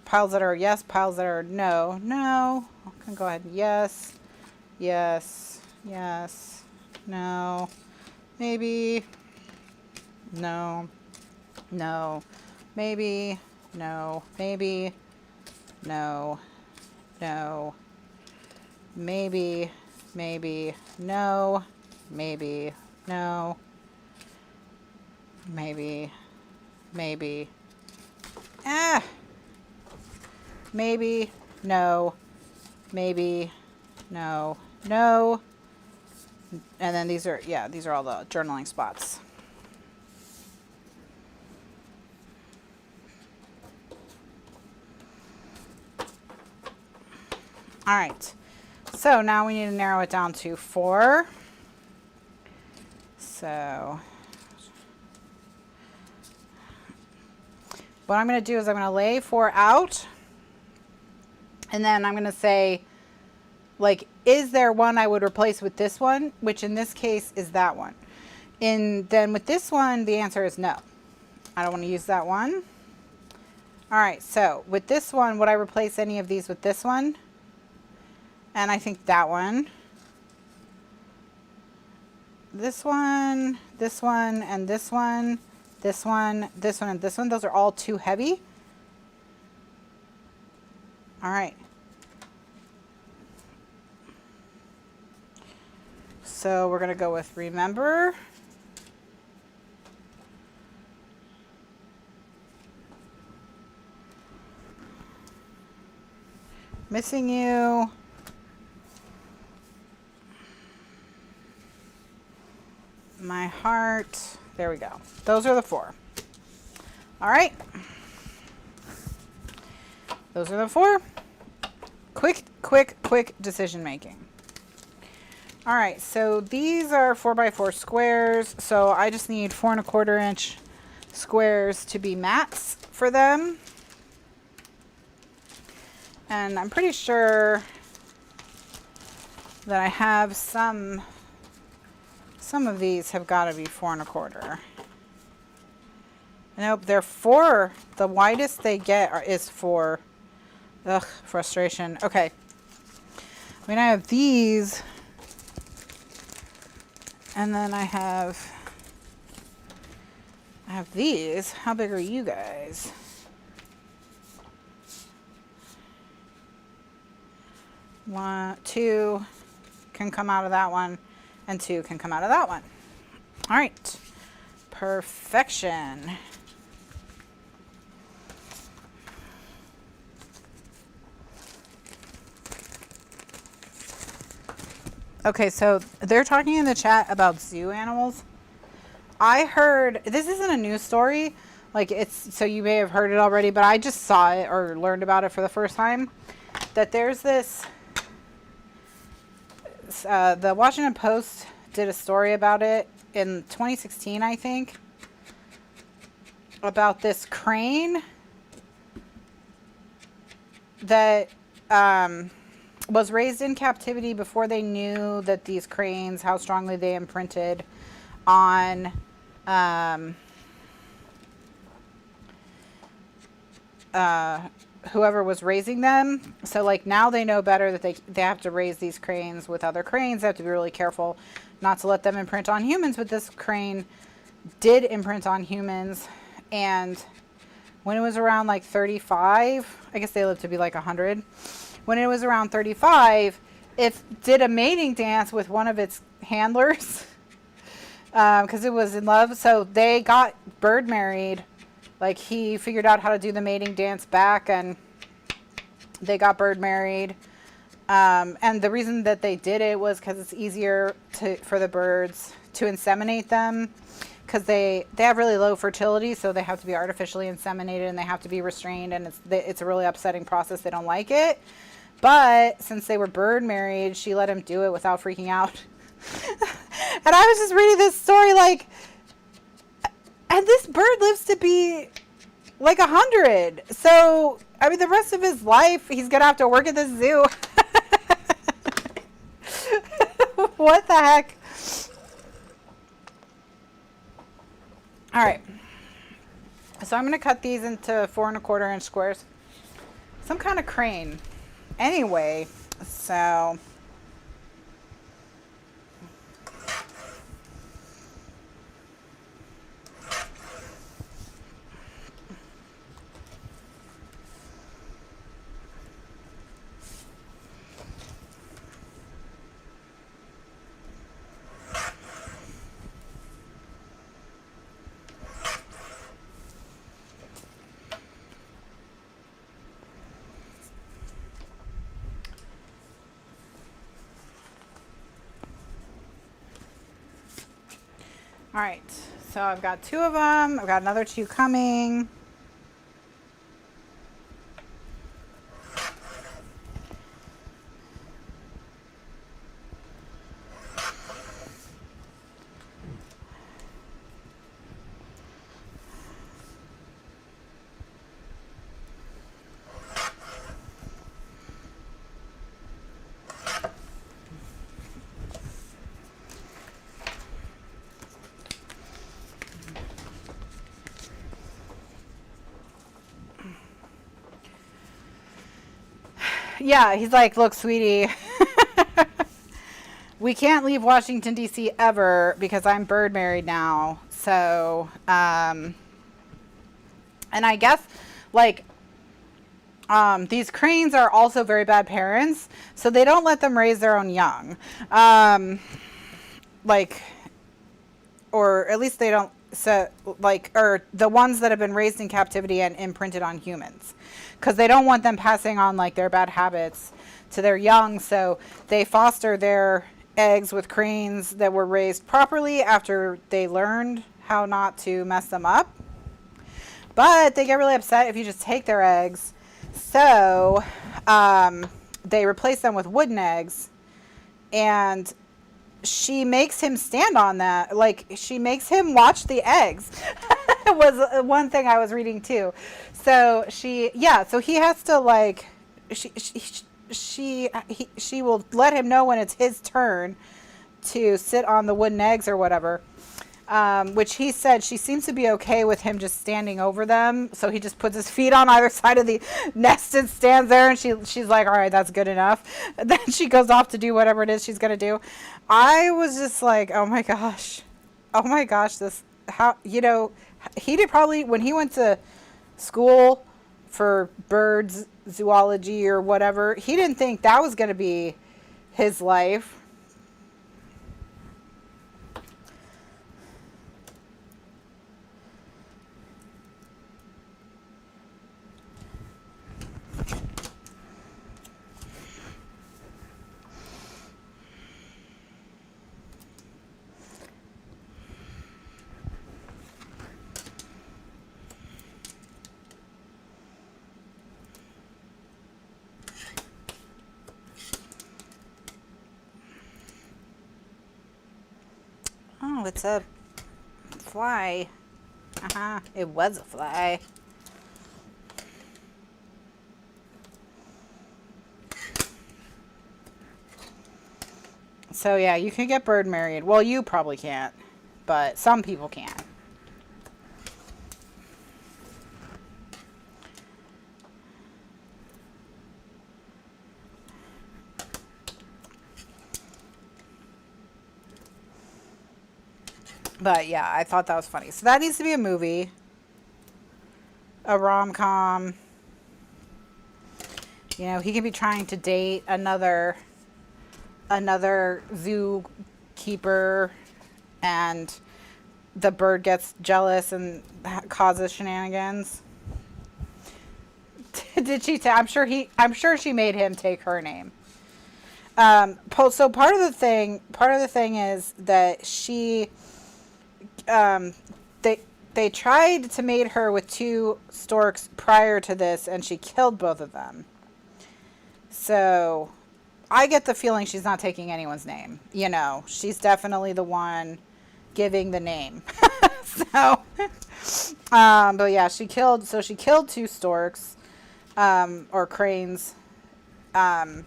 piles that are yes, piles that are no. No. I can go ahead. Yes, yes, yes, no, maybe, no, no, maybe, no, maybe, no, no, maybe, maybe, no, maybe, no, maybe, maybe, maybe, no, maybe, no, no, and then these are all the journaling spots. All right, so now we need to narrow it down to 4. So what I'm going to do is I'm going to lay 4 out, and then I'm going to say, like, is there one I would replace with this one, which in this case is that one. And then with this one, the answer is no. I don't want to use that one. All right, so with this one, would I replace any of these with this one? And I think that one. This one, this one, and this one, this one, this one, and this one. Those are all too heavy. All right. So we're going to go with remember. Missing you. My heart. There we go. Those are the 4. All right. Those are the 4. Quick decision making. All right, so these are 4x4 squares. So I just need 4 1/4 inch squares to be mats for them. And I'm pretty sure that I have some of these have got to be 4 1/4. Nope, they're 4. The widest they get is 4. Ugh, frustration. Okay. I mean, I have these. And then I have these. How big are you guys? One, 2 can come out of that one, and 2 can come out of that one. All right. Perfection. Okay, so they're talking in the chat about zoo animals. I heard, this isn't a news story, like so you may have heard it already, but I just saw it or learned about it for the first time, that there's this, the Washington Post did a story about it in 2016, I think, about this crane that, was raised in captivity before they knew that these cranes, how strongly they imprinted on whoever was raising them. So like now they know better that they have to raise these cranes with other cranes. They have to be really careful not to let them imprint on humans, but this crane did imprint on humans. And when it was around like 35, I guess they lived to be like 100. When it was around 35, it did a mating dance with one of its handlers because it was in love. So they got bird married. Like he figured out how to do the mating dance back, and they got bird married. And the reason that they did it was because it's easier for the birds to inseminate them, because they have really low fertility, so they have to be artificially inseminated and they have to be restrained, and it's a really upsetting process. They don't like it. But since they were bird married, she let him do it without freaking out. And I was just reading this story like, and this bird lives to be like 100. So, I mean, the rest of his life, he's going to have to work at the zoo. What the heck? So I'm going to cut these into 4 1/4 inch squares. Some kind of crane. Anyway, so all right, so I've got 2 of them. I've got another 2 coming. Yeah, he's like, look, sweetie, we can't leave Washington, D.C. ever because I'm bird married now. So, and I guess, like, these cranes are also very bad parents, so they don't let them raise their own young. Like, or at least they don't, so, like, or the ones that have been raised in captivity and imprinted on humans. Because they don't want them passing on, like, their bad habits to their young, so they foster their eggs with cranes that were raised properly after they learned how not to mess them up. But they get really upset if you just take their eggs, so they replace them with wooden eggs, and she makes him stand on that. Like, she makes him watch the eggs. It was one thing I was reading too. So so he has to, like, she will let him know when it's his turn to sit on the wooden eggs or whatever. Which he said she seems to be okay with him just standing over them. So he just puts his feet on either side of the nest and stands there, and she's like, all right, that's good enough. And then she goes off to do whatever it is she's going to do. I was just like, oh my gosh, this, how, you know, he did probably, when he went to school for birds, zoology or whatever, he didn't think that was going to be his life. Oh, it's a fly. It was a fly. So yeah, you can get bird married. Well, you probably can't, but some people can. But yeah, I thought that was funny. So that needs to be a movie. A rom-com. You know, he can be trying to date another zookeeper, and the bird gets jealous and causes shenanigans. Did she? I'm sure she made him take her name. So part of the thing is that she, they tried to mate her with 2 storks prior to this, and she killed both of them. So I get the feeling she's not taking anyone's name. You know, she's definitely the one giving the name. So, but yeah, she killed 2 storks, or cranes. And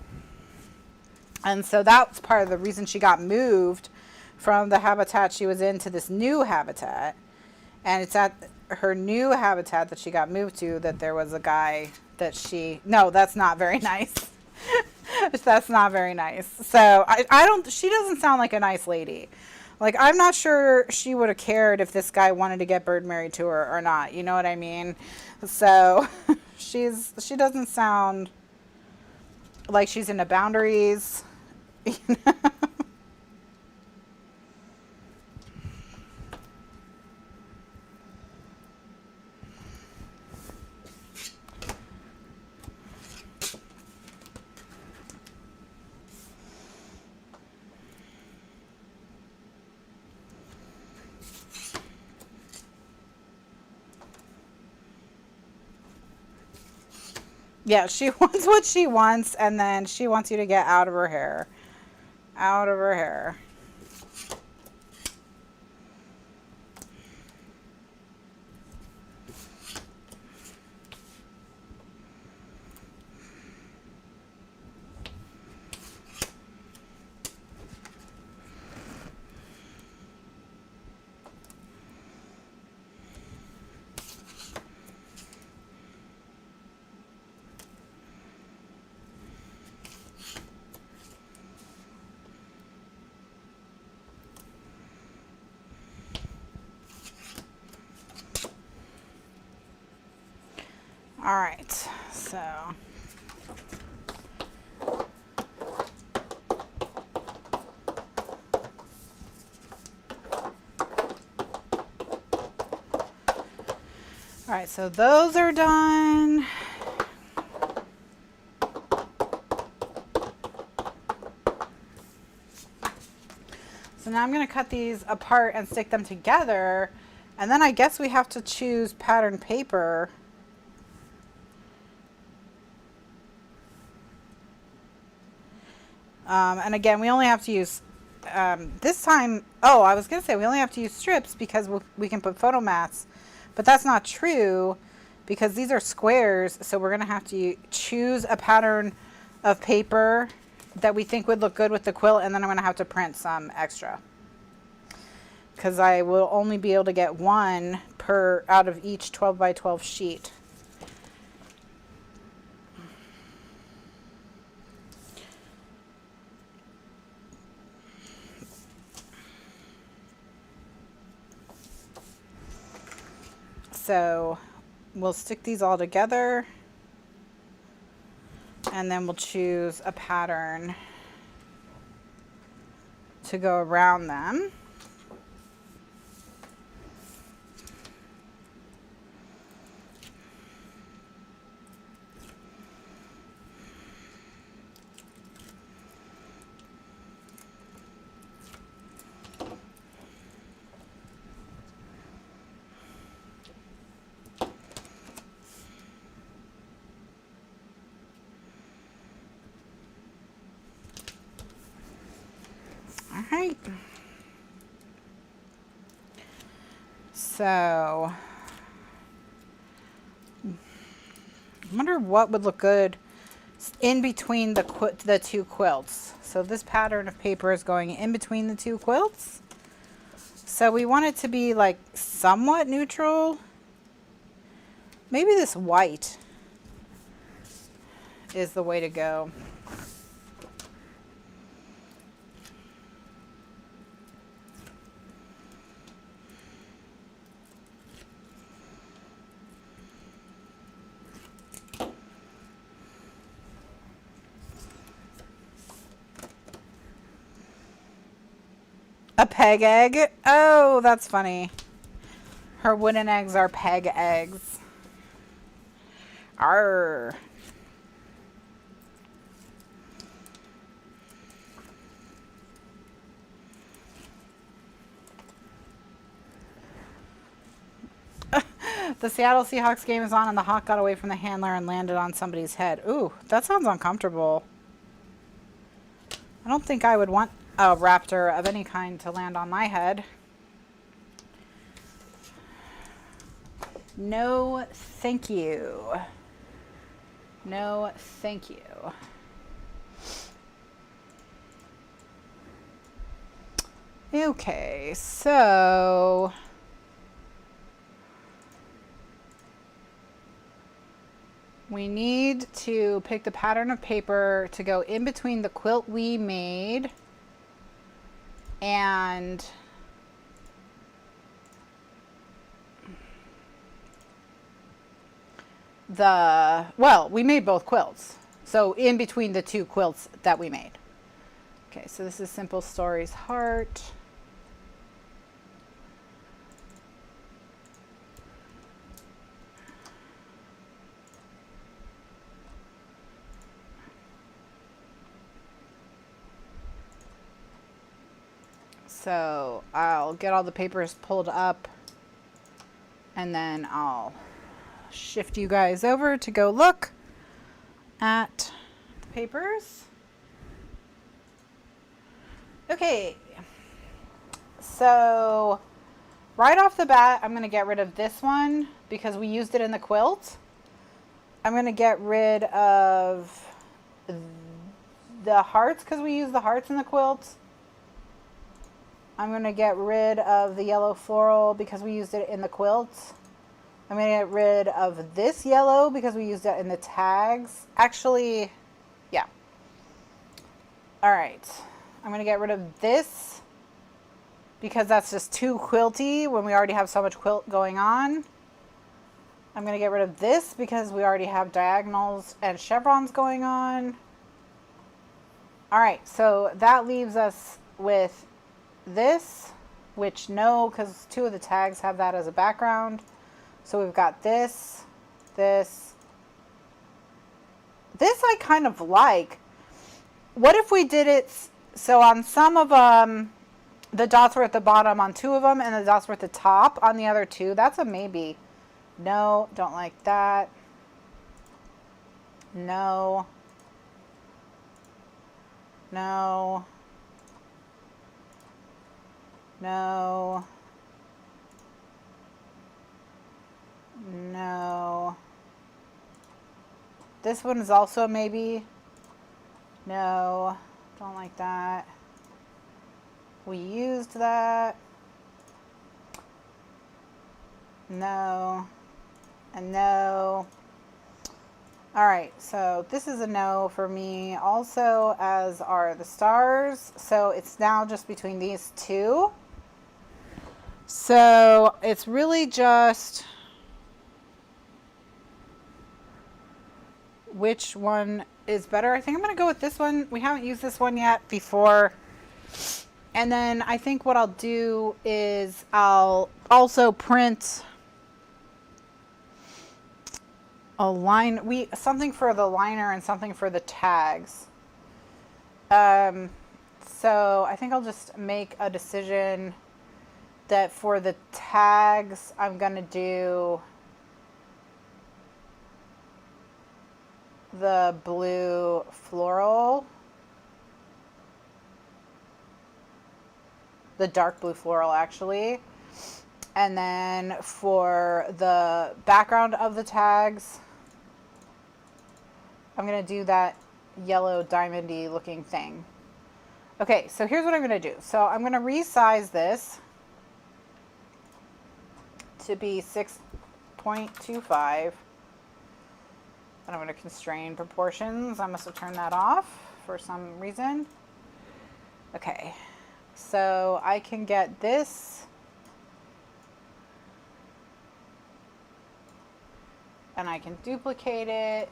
so that's part of the reason she got moved from the habitat she was in to this new habitat. And it's at her new habitat that she got moved to, that there was a guy that she, no, that's not very nice. That's not very nice. So I don't, she doesn't sound like a nice lady. Like, I'm not sure she would have cared if this guy wanted to get bird married to her or not. You know what I mean? So she doesn't sound like she's into boundaries. You know? Yeah, she wants what she wants, and then she wants you to get out of her hair. Out of her hair. All right, so all right, so those are done. So now I'm going to cut these apart and stick them together, and then I guess we have to choose pattern paper. And again, we only have to use, this time, oh, I was going to say we only have to use strips because we can put photo mats, but that's not true because these are squares, so we're going to have to choose a pattern of paper that we think would look good with the quilt, and then I'm going to have to print some extra because I will only be able to get one per out of each 12 by 12 sheet. So we'll stick these all together, and then we'll choose a pattern to go around them. All right. So I wonder what would look good in between the two quilts. So this pattern of paper is going in between the two quilts. So we want it to be like somewhat neutral. Maybe this white is the way to go. A peg egg? Oh, that's funny. Her wooden eggs are peg eggs. Arr. The Seattle Seahawks game is on and the hawk got away from the handler and landed on somebody's head. Ooh, that sounds uncomfortable. I don't think I would want a raptor of any kind to land on my head. No, thank you. No, thank you. Okay, so we need to pick the pattern of paper to go in between the quilt we made and well, we made both quilts. So in between the two quilts that we made. Okay, so this is Simple Stories Heart. So I'll get all the papers pulled up and then I'll shift you guys over to go look at the papers. Okay, so right off the bat, I'm going to get rid of this one because we used it in the quilt. I'm going to get rid of the hearts because we used the hearts in the quilt. I'm going to get rid of the yellow floral because we used it in the quilt. I'm going to get rid of this yellow because we used it in the tags. Actually, yeah. All right. I'm going to get rid of this because that's just too quilty when we already have so much quilt going on. I'm going to get rid of this because we already have diagonals and chevrons going on. All right. So that leaves us with this, which no, because two of the tags have that as a background. So we've got this, this I kind of like. What if we did it so on some of them the dots were at the bottom on two of them and the dots were at the top on the other two? That's a maybe. No, don't like that. No. No. No. No. This one is also a maybe. No. Don't like that. We used that. No. And no. All right, so this is a no for me also, as are the stars. So it's now just between these two. So it's really just which one is better. I think I'm going to go with this one. We haven't used this one yet before. And then I think what I'll do is I'll also print a line, something for the liner and something for the tags. So I think I'll just make a decision that for the tags, I'm going to do the blue floral, the dark blue floral actually. And then for the background of the tags, I'm going to do that yellow diamondy looking thing. Okay, so here's what I'm going to do. So I'm going to resize this to be 6.25. And I'm going to constrain proportions. I must have turned that off for some reason. Okay, so I can get this. And I can duplicate it.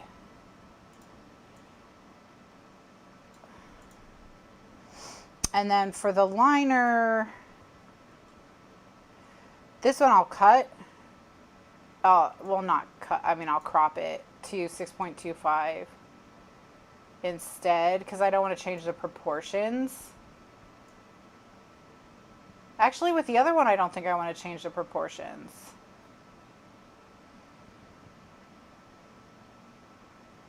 And then for the liner, this one I'll cut. Well, not cut. I mean, I'll crop it to 6.25 instead because I don't want to change the proportions. Actually, with the other one, I don't think I want to change the proportions.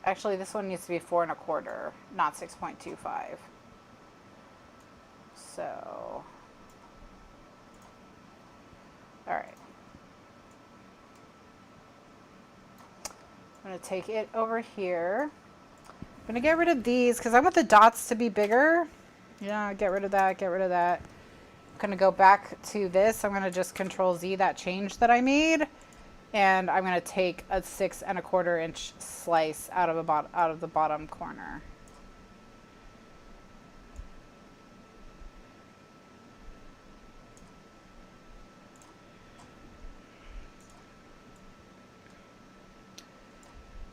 Actually, this one needs to be 4 1/4, not 6.25. So, all right. I'm going to take it over here. I'm going to get rid of these because I want the dots to be bigger. Yeah, get rid of that, get rid of that. I'm going to go back to this. I'm going to just Control Z that change that I made. And I'm going to take a 6 1/4 inch slice out of the bottom corner.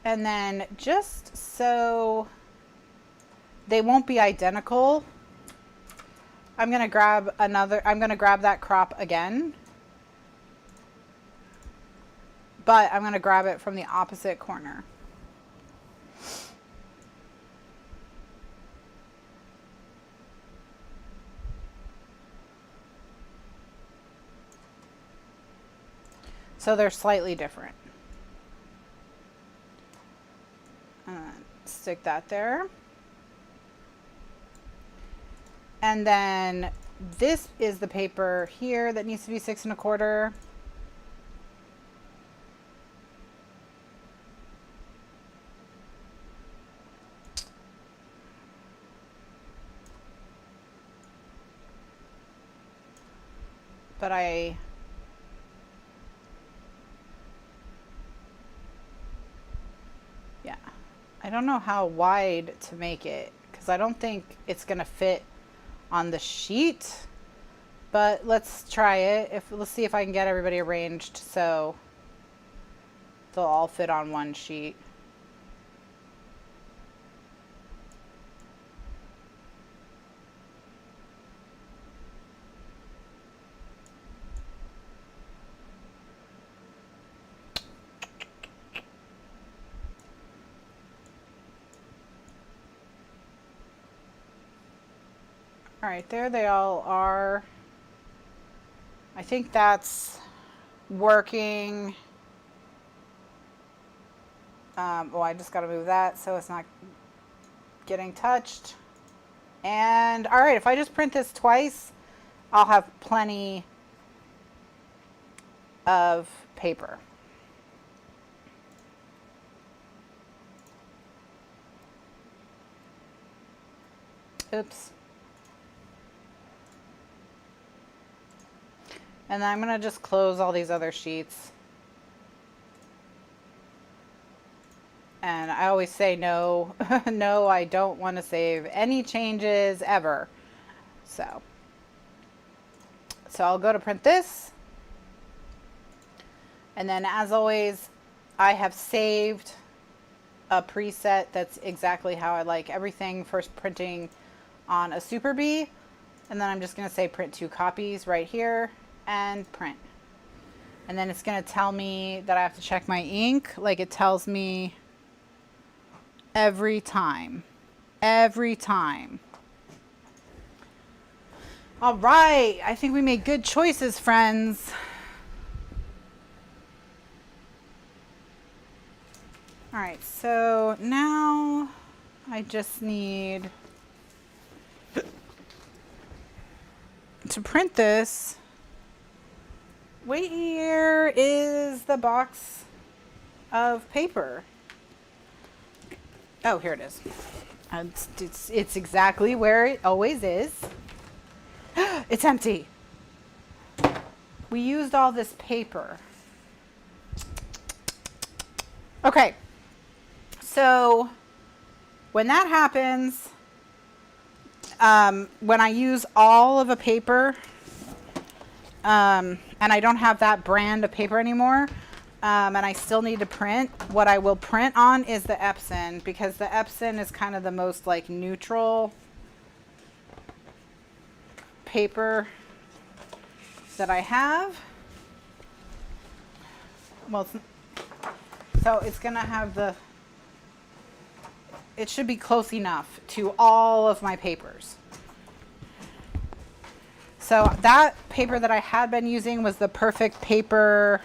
And then just so they won't be identical, I'm going to grab that crop again. But I'm going to grab it from the opposite corner. So they're slightly different. Stick that there. And then this is the paper here that needs to be 6 1/4. But I don't know how wide to make it because I don't think it's gonna fit on the sheet, but let's try it. Let's see if I can get everybody arranged so they'll all fit on one sheet. All right, there they all are. I think that's working. Oh, I just got to move that so it's not getting touched. And all right, if I just print this twice, I'll have plenty of paper. Oops. And then I'm going to just close all these other sheets. And I always say no, no, I don't want to save any changes ever. So I'll go to print this. And then as always, I have saved a preset that's exactly how I like everything for printing on a Super Bee. And then I'm just going to say print 2 copies right here. And print. And then it's going to tell me that I have to check my ink like it tells me every time. Every time. All right. I think we made good choices, friends. All right. So now I just need to print this. Where is the box of paper? Oh, here it is. It's exactly where it always is. It's empty. We used all this paper. Okay. So when that happens, when I use all of a paper, and I don't have that brand of paper anymore, and I still need to print, what I will print on is the Epson, because the Epson is kind of the most like neutral paper that I have. Well, so it's gonna have it should be close enough to all of my papers. So that paper that I had been using was the Perfect Paper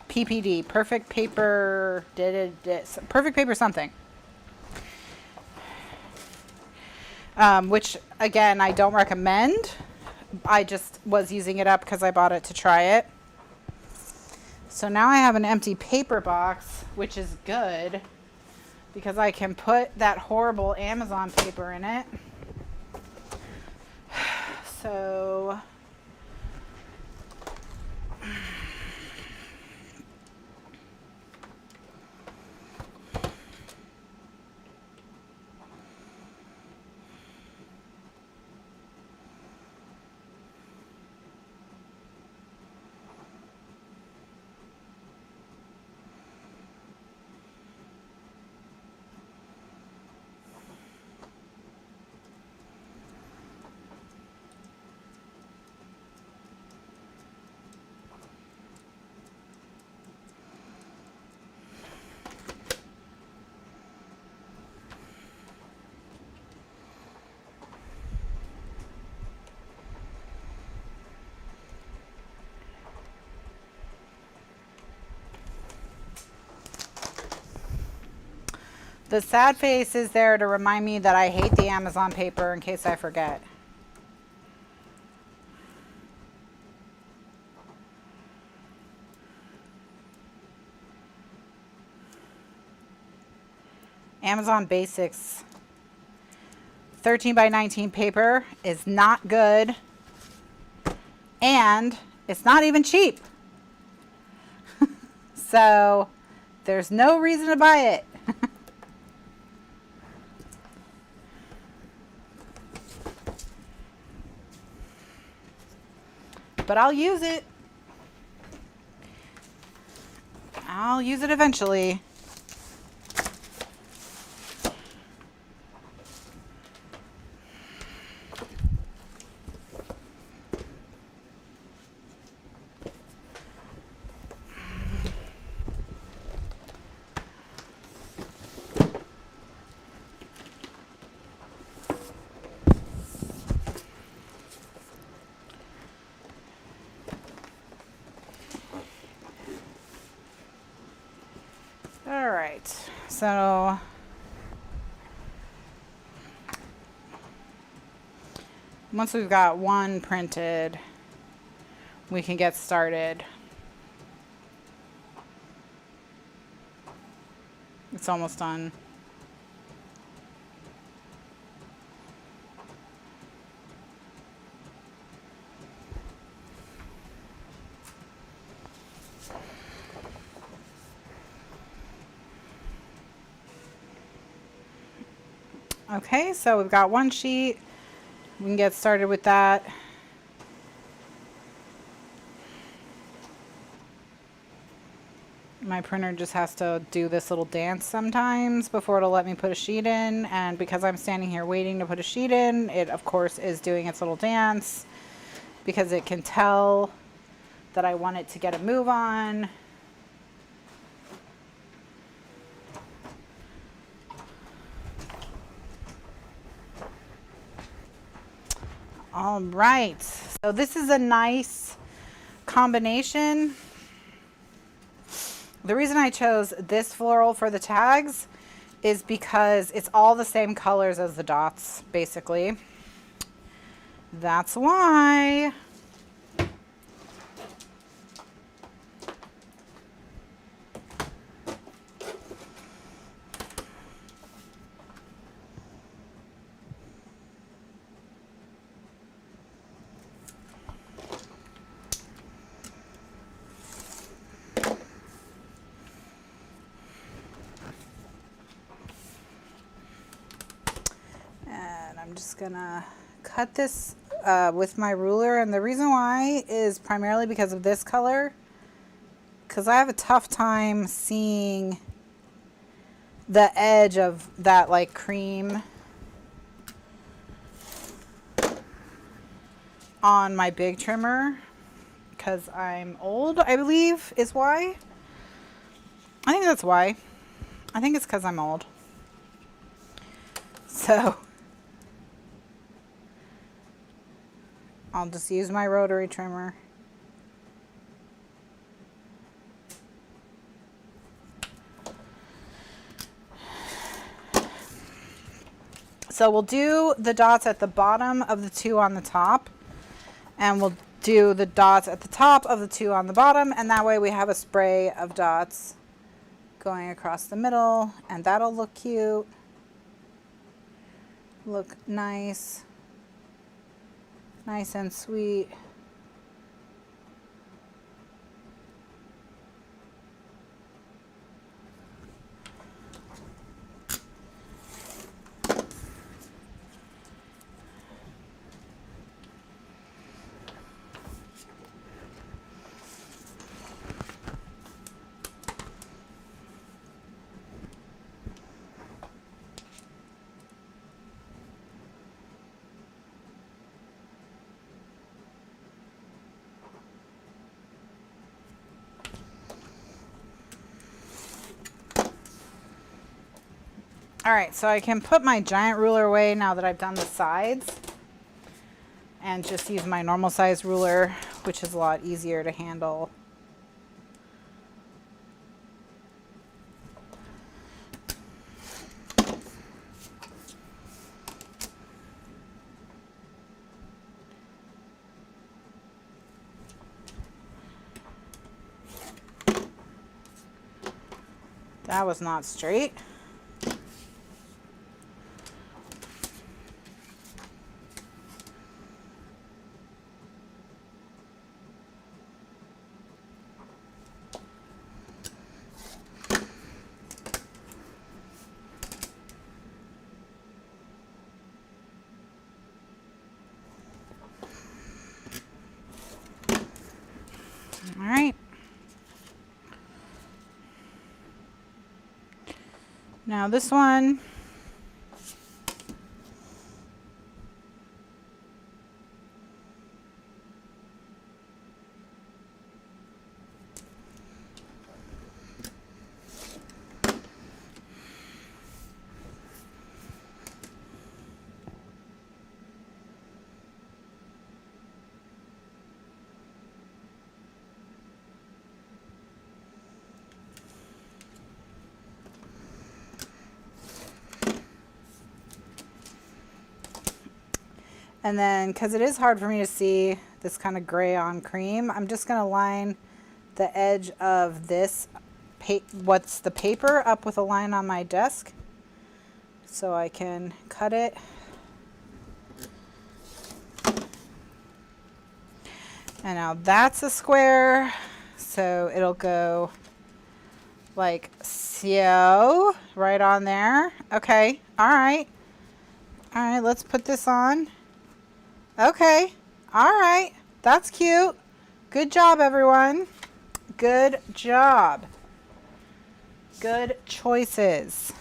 PPD, Perfect Paper something. Which again, I don't recommend. I just was using it up because I bought it to try it. So now I have an empty paper box, which is good because I can put that horrible Amazon paper in it. So The sad face is there to remind me that I hate the Amazon paper in case I forget. Amazon Basics 13 by 19 paper is not good, and it's not even cheap. So there's no reason to buy it. But I'll use it. I'll use it eventually. All right, so once we've got one printed, we can get started. It's almost done. Okay, so we've got one sheet. We can get started with that. My printer just has to do this little dance sometimes before it'll let me put a sheet in, and because I'm standing here waiting to put a sheet in, it of course is doing its little dance because it can tell that I want it to get a move on. All right, so this is a nice combination. The reason I chose this floral for the tags is because it's all the same colors as the dots, basically. That's why. I'm just gonna cut this with my ruler, and the reason why is primarily because of this color, because I have a tough time seeing the edge of that like cream on my big trimmer, because I'm old, I believe is why. I think that's why. I think it's because I'm old. So I'll just use my rotary trimmer. So we'll do the dots at the bottom of the two on the top, and we'll do the dots at the top of the two on the bottom, and that way we have a spray of dots going across the middle, and that'll look cute, look nice. Nice and sweet. All right, so I can put my giant ruler away now that I've done the sides, and just use my normal size ruler, which is a lot easier to handle. That was not straight. All right. Now this one, and then because it is hard for me to see this kind of gray on cream, I'm just going to line the edge of this, what's the paper, up with a line on my desk so I can cut it. And now that's a square, so it'll go like so, right on there. Okay, all right. All right, let's put this on. Okay, all right, that's cute. Good job, everyone. Good job. Good choices.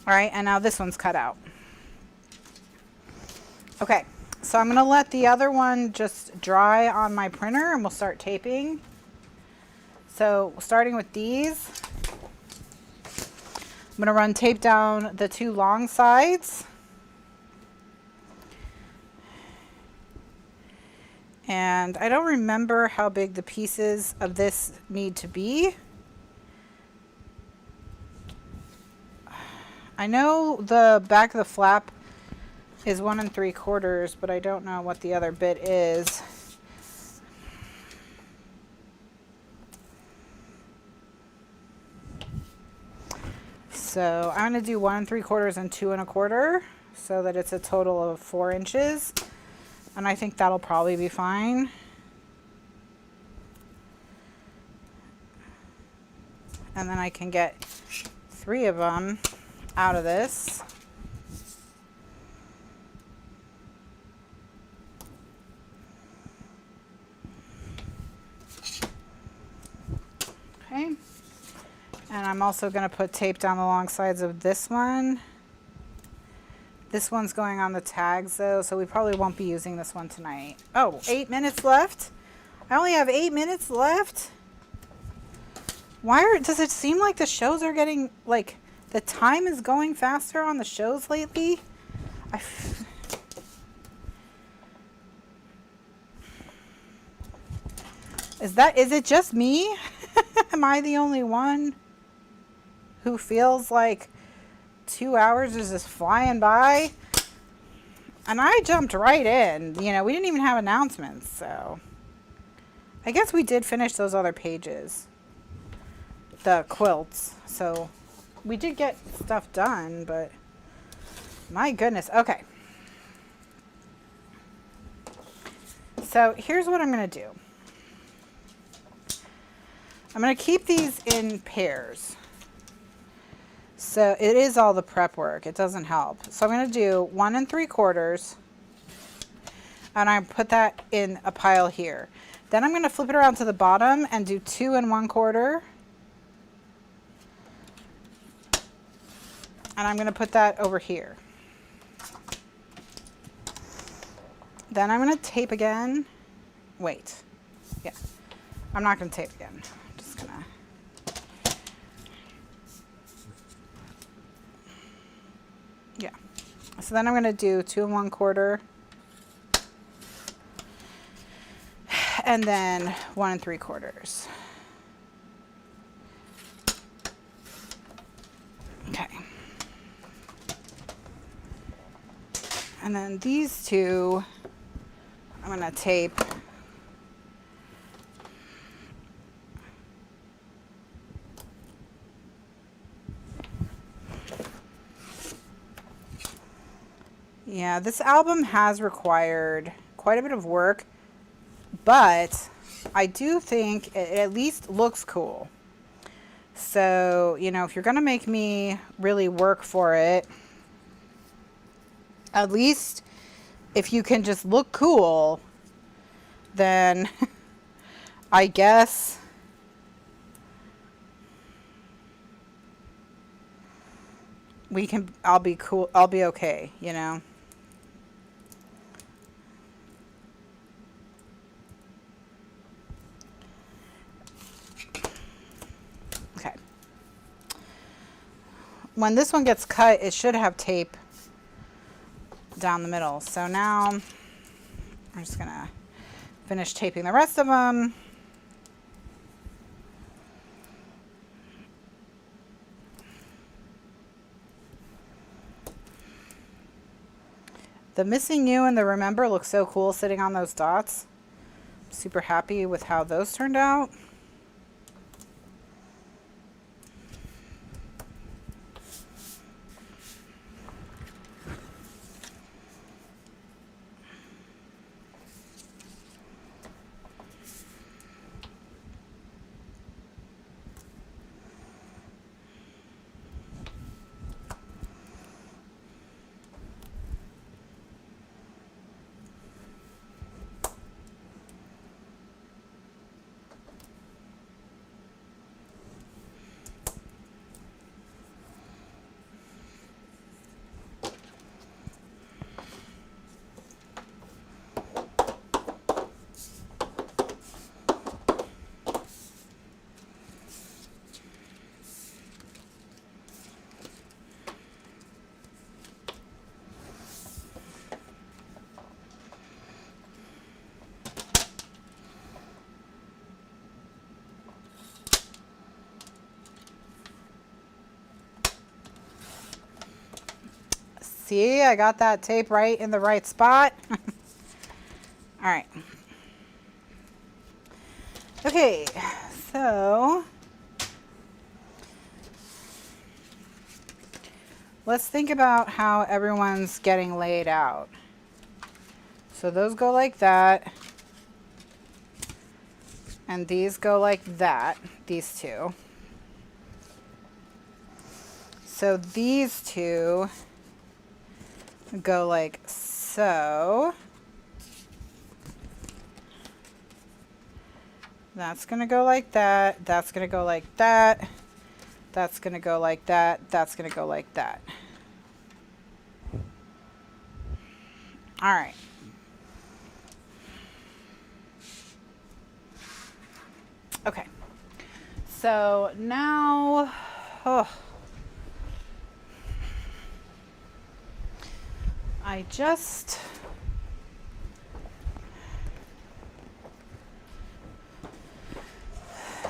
All right, and now this one's cut out. Okay, so I'm gonna let the other one just dry on my printer and we'll start taping. So starting with these, I'm gonna run tape down the two long sides. And I don't remember how big the pieces of this need to be. I know the back of the flap is 1 3/4, but I don't know what the other bit is. So I'm going to do 1 3/4 and 2 1/4 so that it's a total of 4 inches. And I think that'll probably be fine. And then I can get 3 of them out of this. Okay. And I'm also going to put tape down the long sides of this one. This one's going on the tags though, so we probably won't be using this one tonight. Oh, 8 minutes left? I only have 8 minutes left? Does it seem like the shows are getting, like, the time is going faster on the shows lately? Is it just me? Am I the only one who feels like 2 hours is just flying by? And I jumped right in. You know, we didn't even have announcements, so. I guess we did finish those other pages. The quilts. So we did get stuff done, but my goodness. Okay. So here's what I'm going to do. I'm going to keep these in pairs. So it is all the prep work. It doesn't help. So I'm going to do 1 3/4. And I put that in a pile here. Then I'm going to flip it around to the bottom and do 2 1/4. And I'm going to put that over here. Then I'm going to tape again. Wait. Yeah. I'm not going to tape again. I'm just going to. Yeah. So then I'm going to do 2 1/4. And then 1 3/4. And then these two, I'm going to tape. Yeah, this album has required quite a bit of work, but I do think it at least looks cool. So, you know, if you're going to make me really work for it, at least if you can just look cool, then I guess I'll be cool, I'll be okay, you know. Okay. When this one gets cut, it should have tape down the middle. So now I'm just gonna finish taping the rest of them. The missing you and the remember look so cool sitting on those dots. I'm super happy with how those turned out. See, I got that tape right in the right spot. All right. Okay, so let's think about how everyone's getting laid out. So those go like that. And these go like that, these two. So these two go like so. That's gonna go like that. That's gonna go like that. That's gonna go like that. That's gonna go like that. All right. Okay. So now,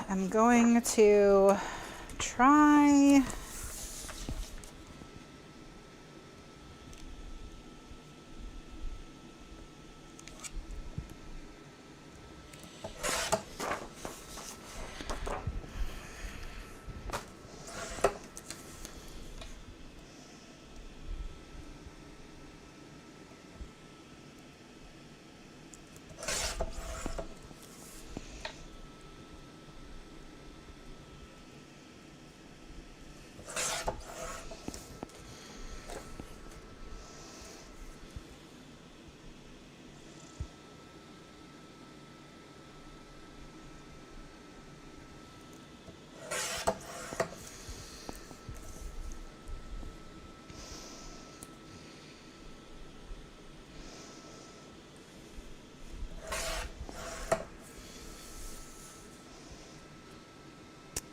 I'm going to try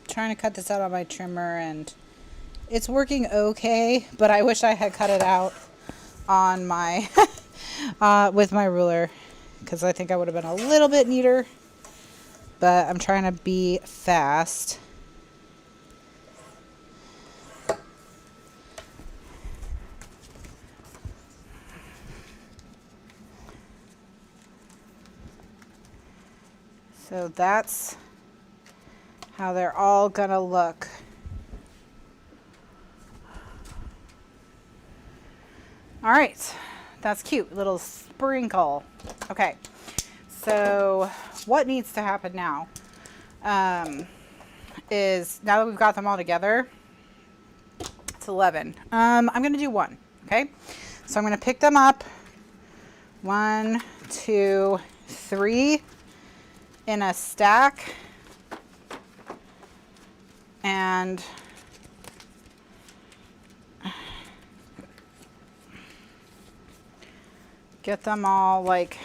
trying to cut this out on my trimmer, and it's working okay, but I wish I had cut it out on my with my ruler, because I think I would have been a little bit neater, but I'm trying to be fast. So that's how they're all gonna look. All right, that's cute, little sprinkle. Okay, so what needs to happen now is, now that we've got them all together, it's 11. I'm gonna do one, okay? So I'm gonna pick them up, 1, 2, 3 in a stack, and get them all like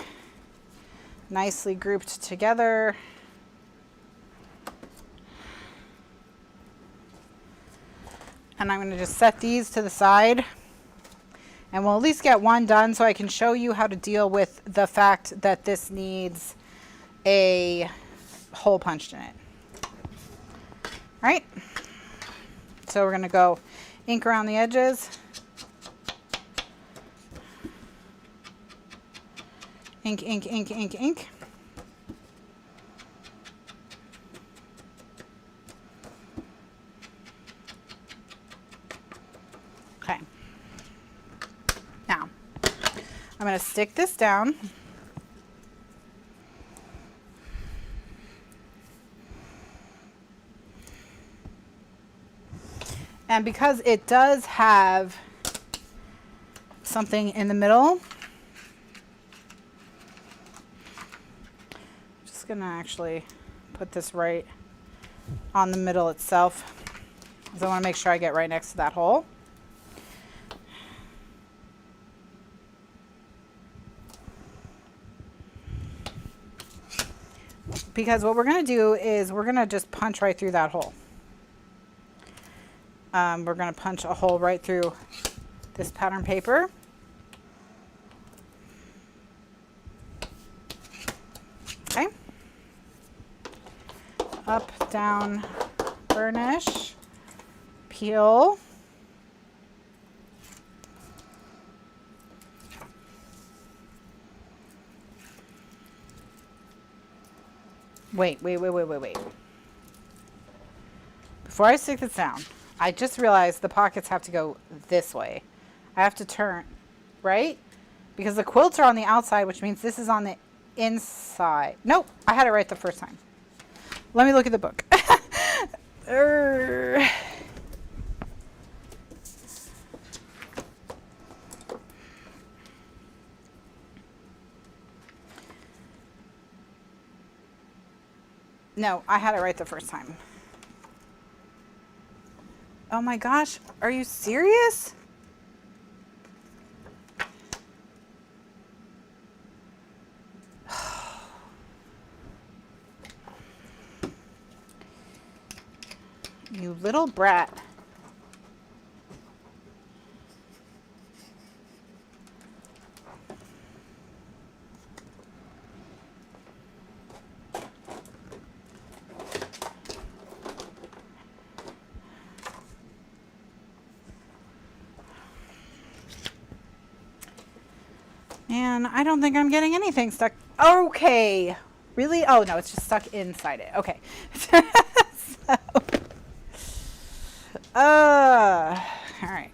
nicely grouped together. And I'm going to just set these to the side, and we'll at least get one done so I can show you how to deal with the fact that this needs a hole punched in it. All right, so we're going to go ink around the edges. Ink, ink, ink, ink, ink. Okay. Now, I'm going to stick this down. And because it does have something in the middle, I'm just going to actually put this right on the middle itself, because I want to make sure I get right next to that hole. Because what we're going to do is we're going to just punch right through that hole. We're going to punch a hole right through this pattern paper. Okay. Up, down, burnish, peel. Wait. Before I stick this down, I just realized the pockets have to go this way. I have to turn, right? Because the quilts are on the outside, which means this is on the inside. Nope, I had it right the first time. Let me look at the book. No, I had it right the first time. Oh my gosh, are you serious? You little brat. Man, I don't think I'm getting anything stuck. Okay. Really? Oh, no, it's just stuck inside it. Okay. So, all right.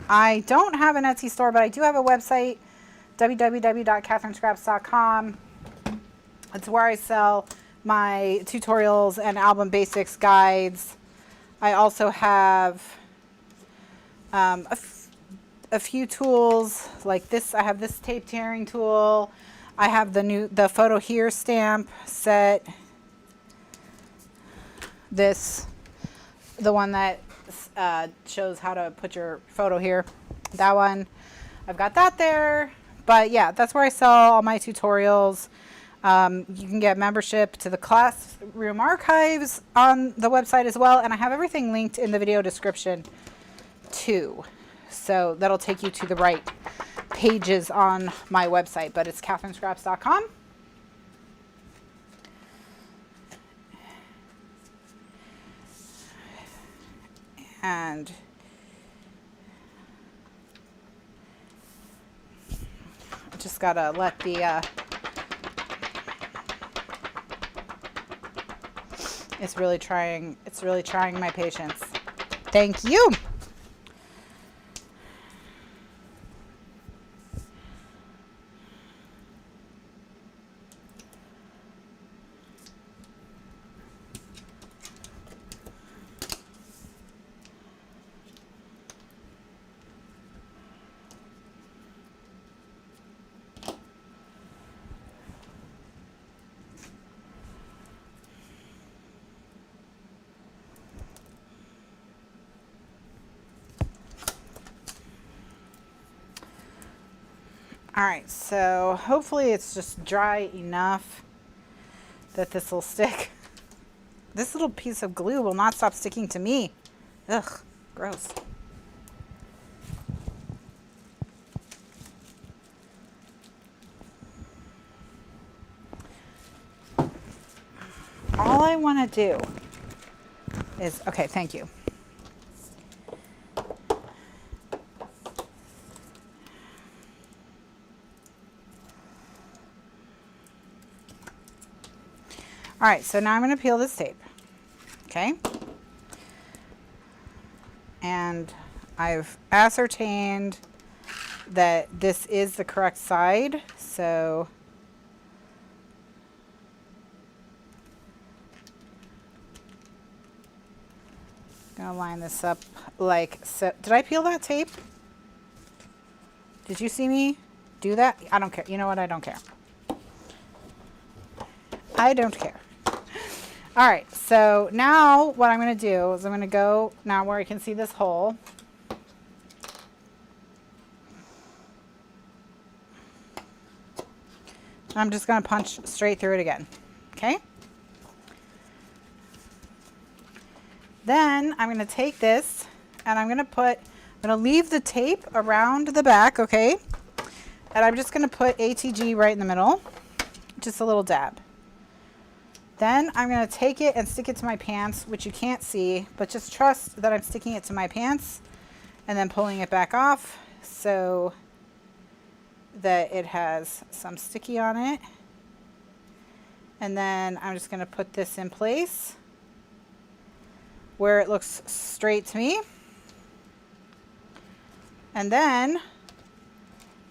I don't have an Etsy store, but I do have a website, www.kathrynscraps.com. It's where I sell my tutorials and album basics guides. I also have a few tools like this. I have this tape tearing tool. I have the photo here stamp set. The one that shows how to put your photo here. That one, I've got that there. But yeah, that's where I sell all my tutorials. You can get membership to the classroom archives on the website as well. And I have everything linked in the video description too. So that'll take you to the right pages on my website, but it's kathrynscraps.com. And just gotta let the, it's really trying my patience. Thank you. All right, so hopefully it's just dry enough that this will stick. This little piece of glue will not stop sticking to me. Ugh, gross. All I want to do is, okay, thank you. All right, so now I'm going to peel this tape, okay? And I've ascertained that this is the correct side, so I'm going to line this up like so. Did I peel that tape? Did you see me do that? I don't care. You know what? I don't care. I don't care. All right, so now what I'm going to do is I'm going to go now where I can see this hole. I'm just going to punch straight through it again, okay? Then I'm going to take this and I'm going to leave the tape around the back, okay? And I'm just going to put ATG right in the middle, just a little dab. Then I'm going to take it and stick it to my pants, which you can't see, but just trust that I'm sticking it to my pants and then pulling it back off so that it has some sticky on it. And then I'm just going to put this in place where it looks straight to me. And then,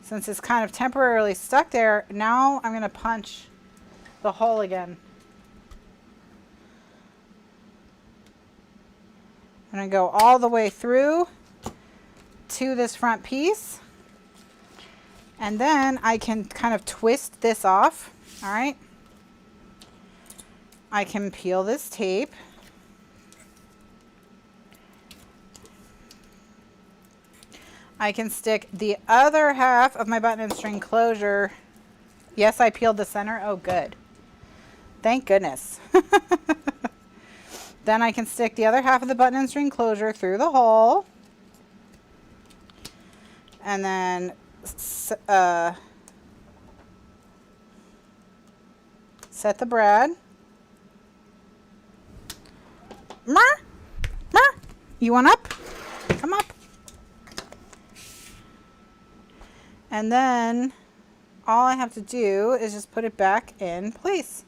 since it's kind of temporarily stuck there, now I'm going to punch the hole again. I'm going to go all the way through to this front piece. And then I can kind of twist this off. All right. I can peel this tape. I can stick the other half of my button and string closure. Yes, I peeled the center. Oh, good. Thank goodness. Then I can stick the other half of the button and string closure through the hole. And then set the brad. You want up? Come up. And then all I have to do is just put it back in place.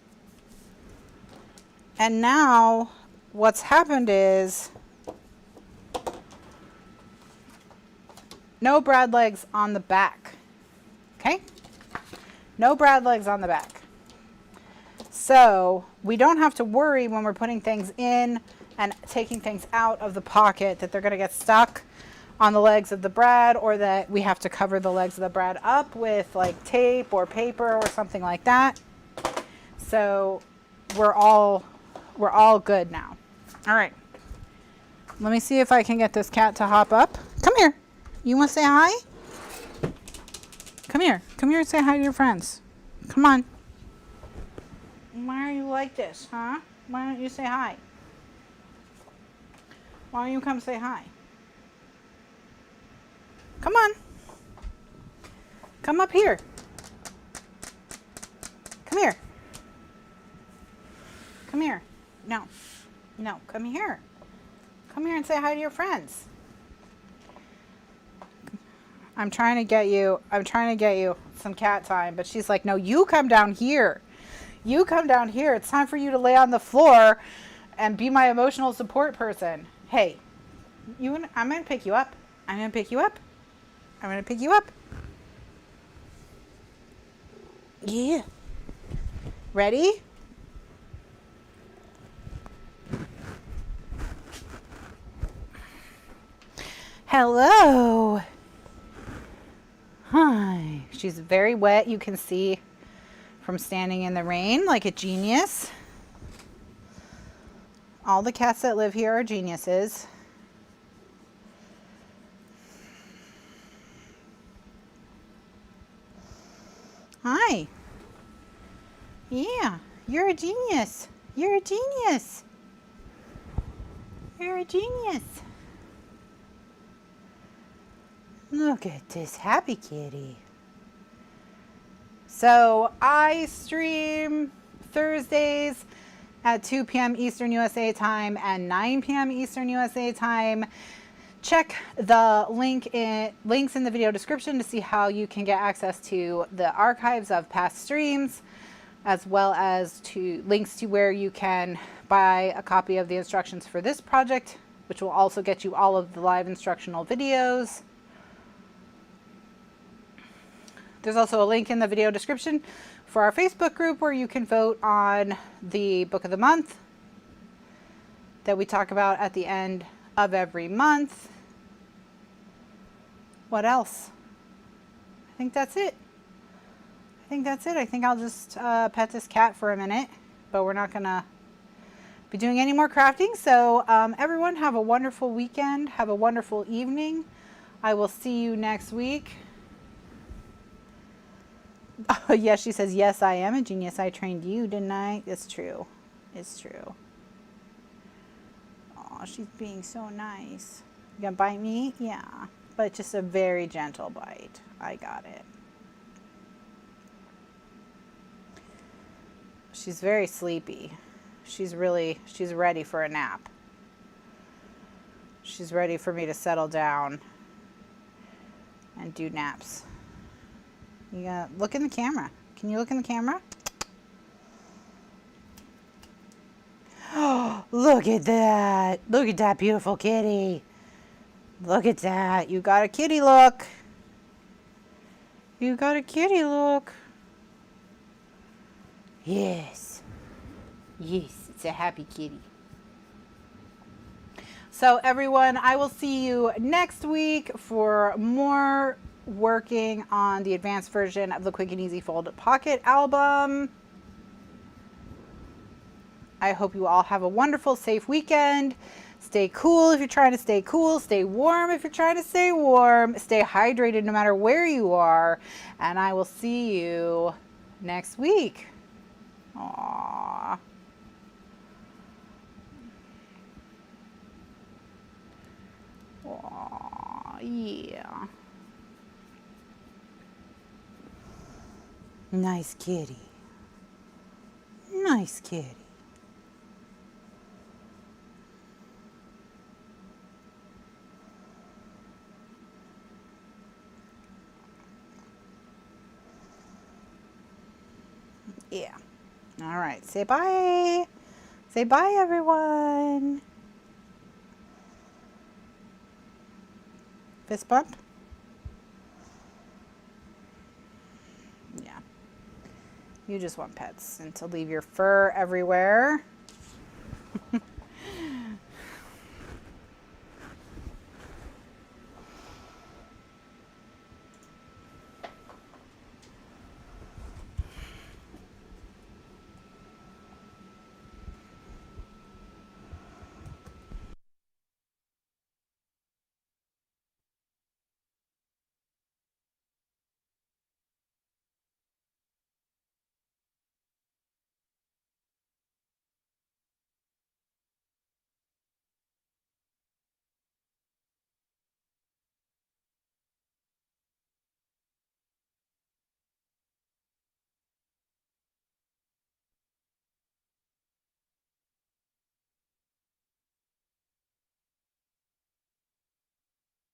And now what's happened is no brad legs on the back. Okay? No brad legs on the back. So we don't have to worry when we're putting things in and taking things out of the pocket that they're going to get stuck on the legs of the brad, or that we have to cover the legs of the brad up with like tape or paper or something like that. So we're all good now. All right. Let me see if I can get this cat to hop up. Come here. You want to say hi? Come here. Come here and say hi to your friends. Come on. Why are you like this, huh? Why don't you say hi? Why don't you come say hi? Come on. Come up here. Come here. Come here. No. No, come here. Come here and say hi to your friends. I'm trying to get you some cat time, but she's like, no, you come down here. You come down here. It's time for you to lay on the floor and be my emotional support person. Hey, I'm going to pick you up. I'm going to pick you up. I'm going to pick you up. Yeah. Ready? Hello. Hi. She's very wet. You can see from standing in the rain like a genius. All the cats that live here are geniuses. Hi. Yeah, you're a genius. You're a genius. You're a genius. Look at this happy kitty. So I stream Thursdays at 2 p.m. Eastern USA time and 9 p.m. Eastern USA time. Check the links in the video description to see how you can get access to the archives of past streams, as well as to links to where you can buy a copy of the instructions for this project, which will also get you all of the live instructional videos. There's also a link in the video description for our Facebook group where you can vote on the book of the month that we talk about at the end of every month. What else? I think that's it. I think I'll just pet this cat for a minute, but we're not gonna be doing any more crafting. So everyone have a wonderful weekend. Have a wonderful evening. I will see you next week. Oh, yes, she says, yes, I am a genius. I trained you, didn't I? It's true. It's true. Oh, she's being so nice. You gonna bite me? Yeah, but just a very gentle bite. I got it. She's very sleepy. She's ready for a nap. She's ready for me to settle down and do naps. You gotta look in the camera. Can you look in the camera? Oh, look at that. Look at that beautiful kitty. Look at that. You got a kitty look. You got a kitty look. Yes. Yes, it's a happy kitty. So everyone, I will see you next week for more working on the advanced version of the Quick and Easy Fold Pocket album. I hope you all have a wonderful, safe weekend. Stay cool if you're trying to stay cool. Stay warm if you're trying to stay warm. Stay hydrated no matter where you are. And I will see you next week. Aww. Aww, yeah. Nice kitty. Nice kitty. Yeah. All right. Say bye. Say bye, everyone. Fist bump. Yeah. You just want pets and to leave your fur everywhere.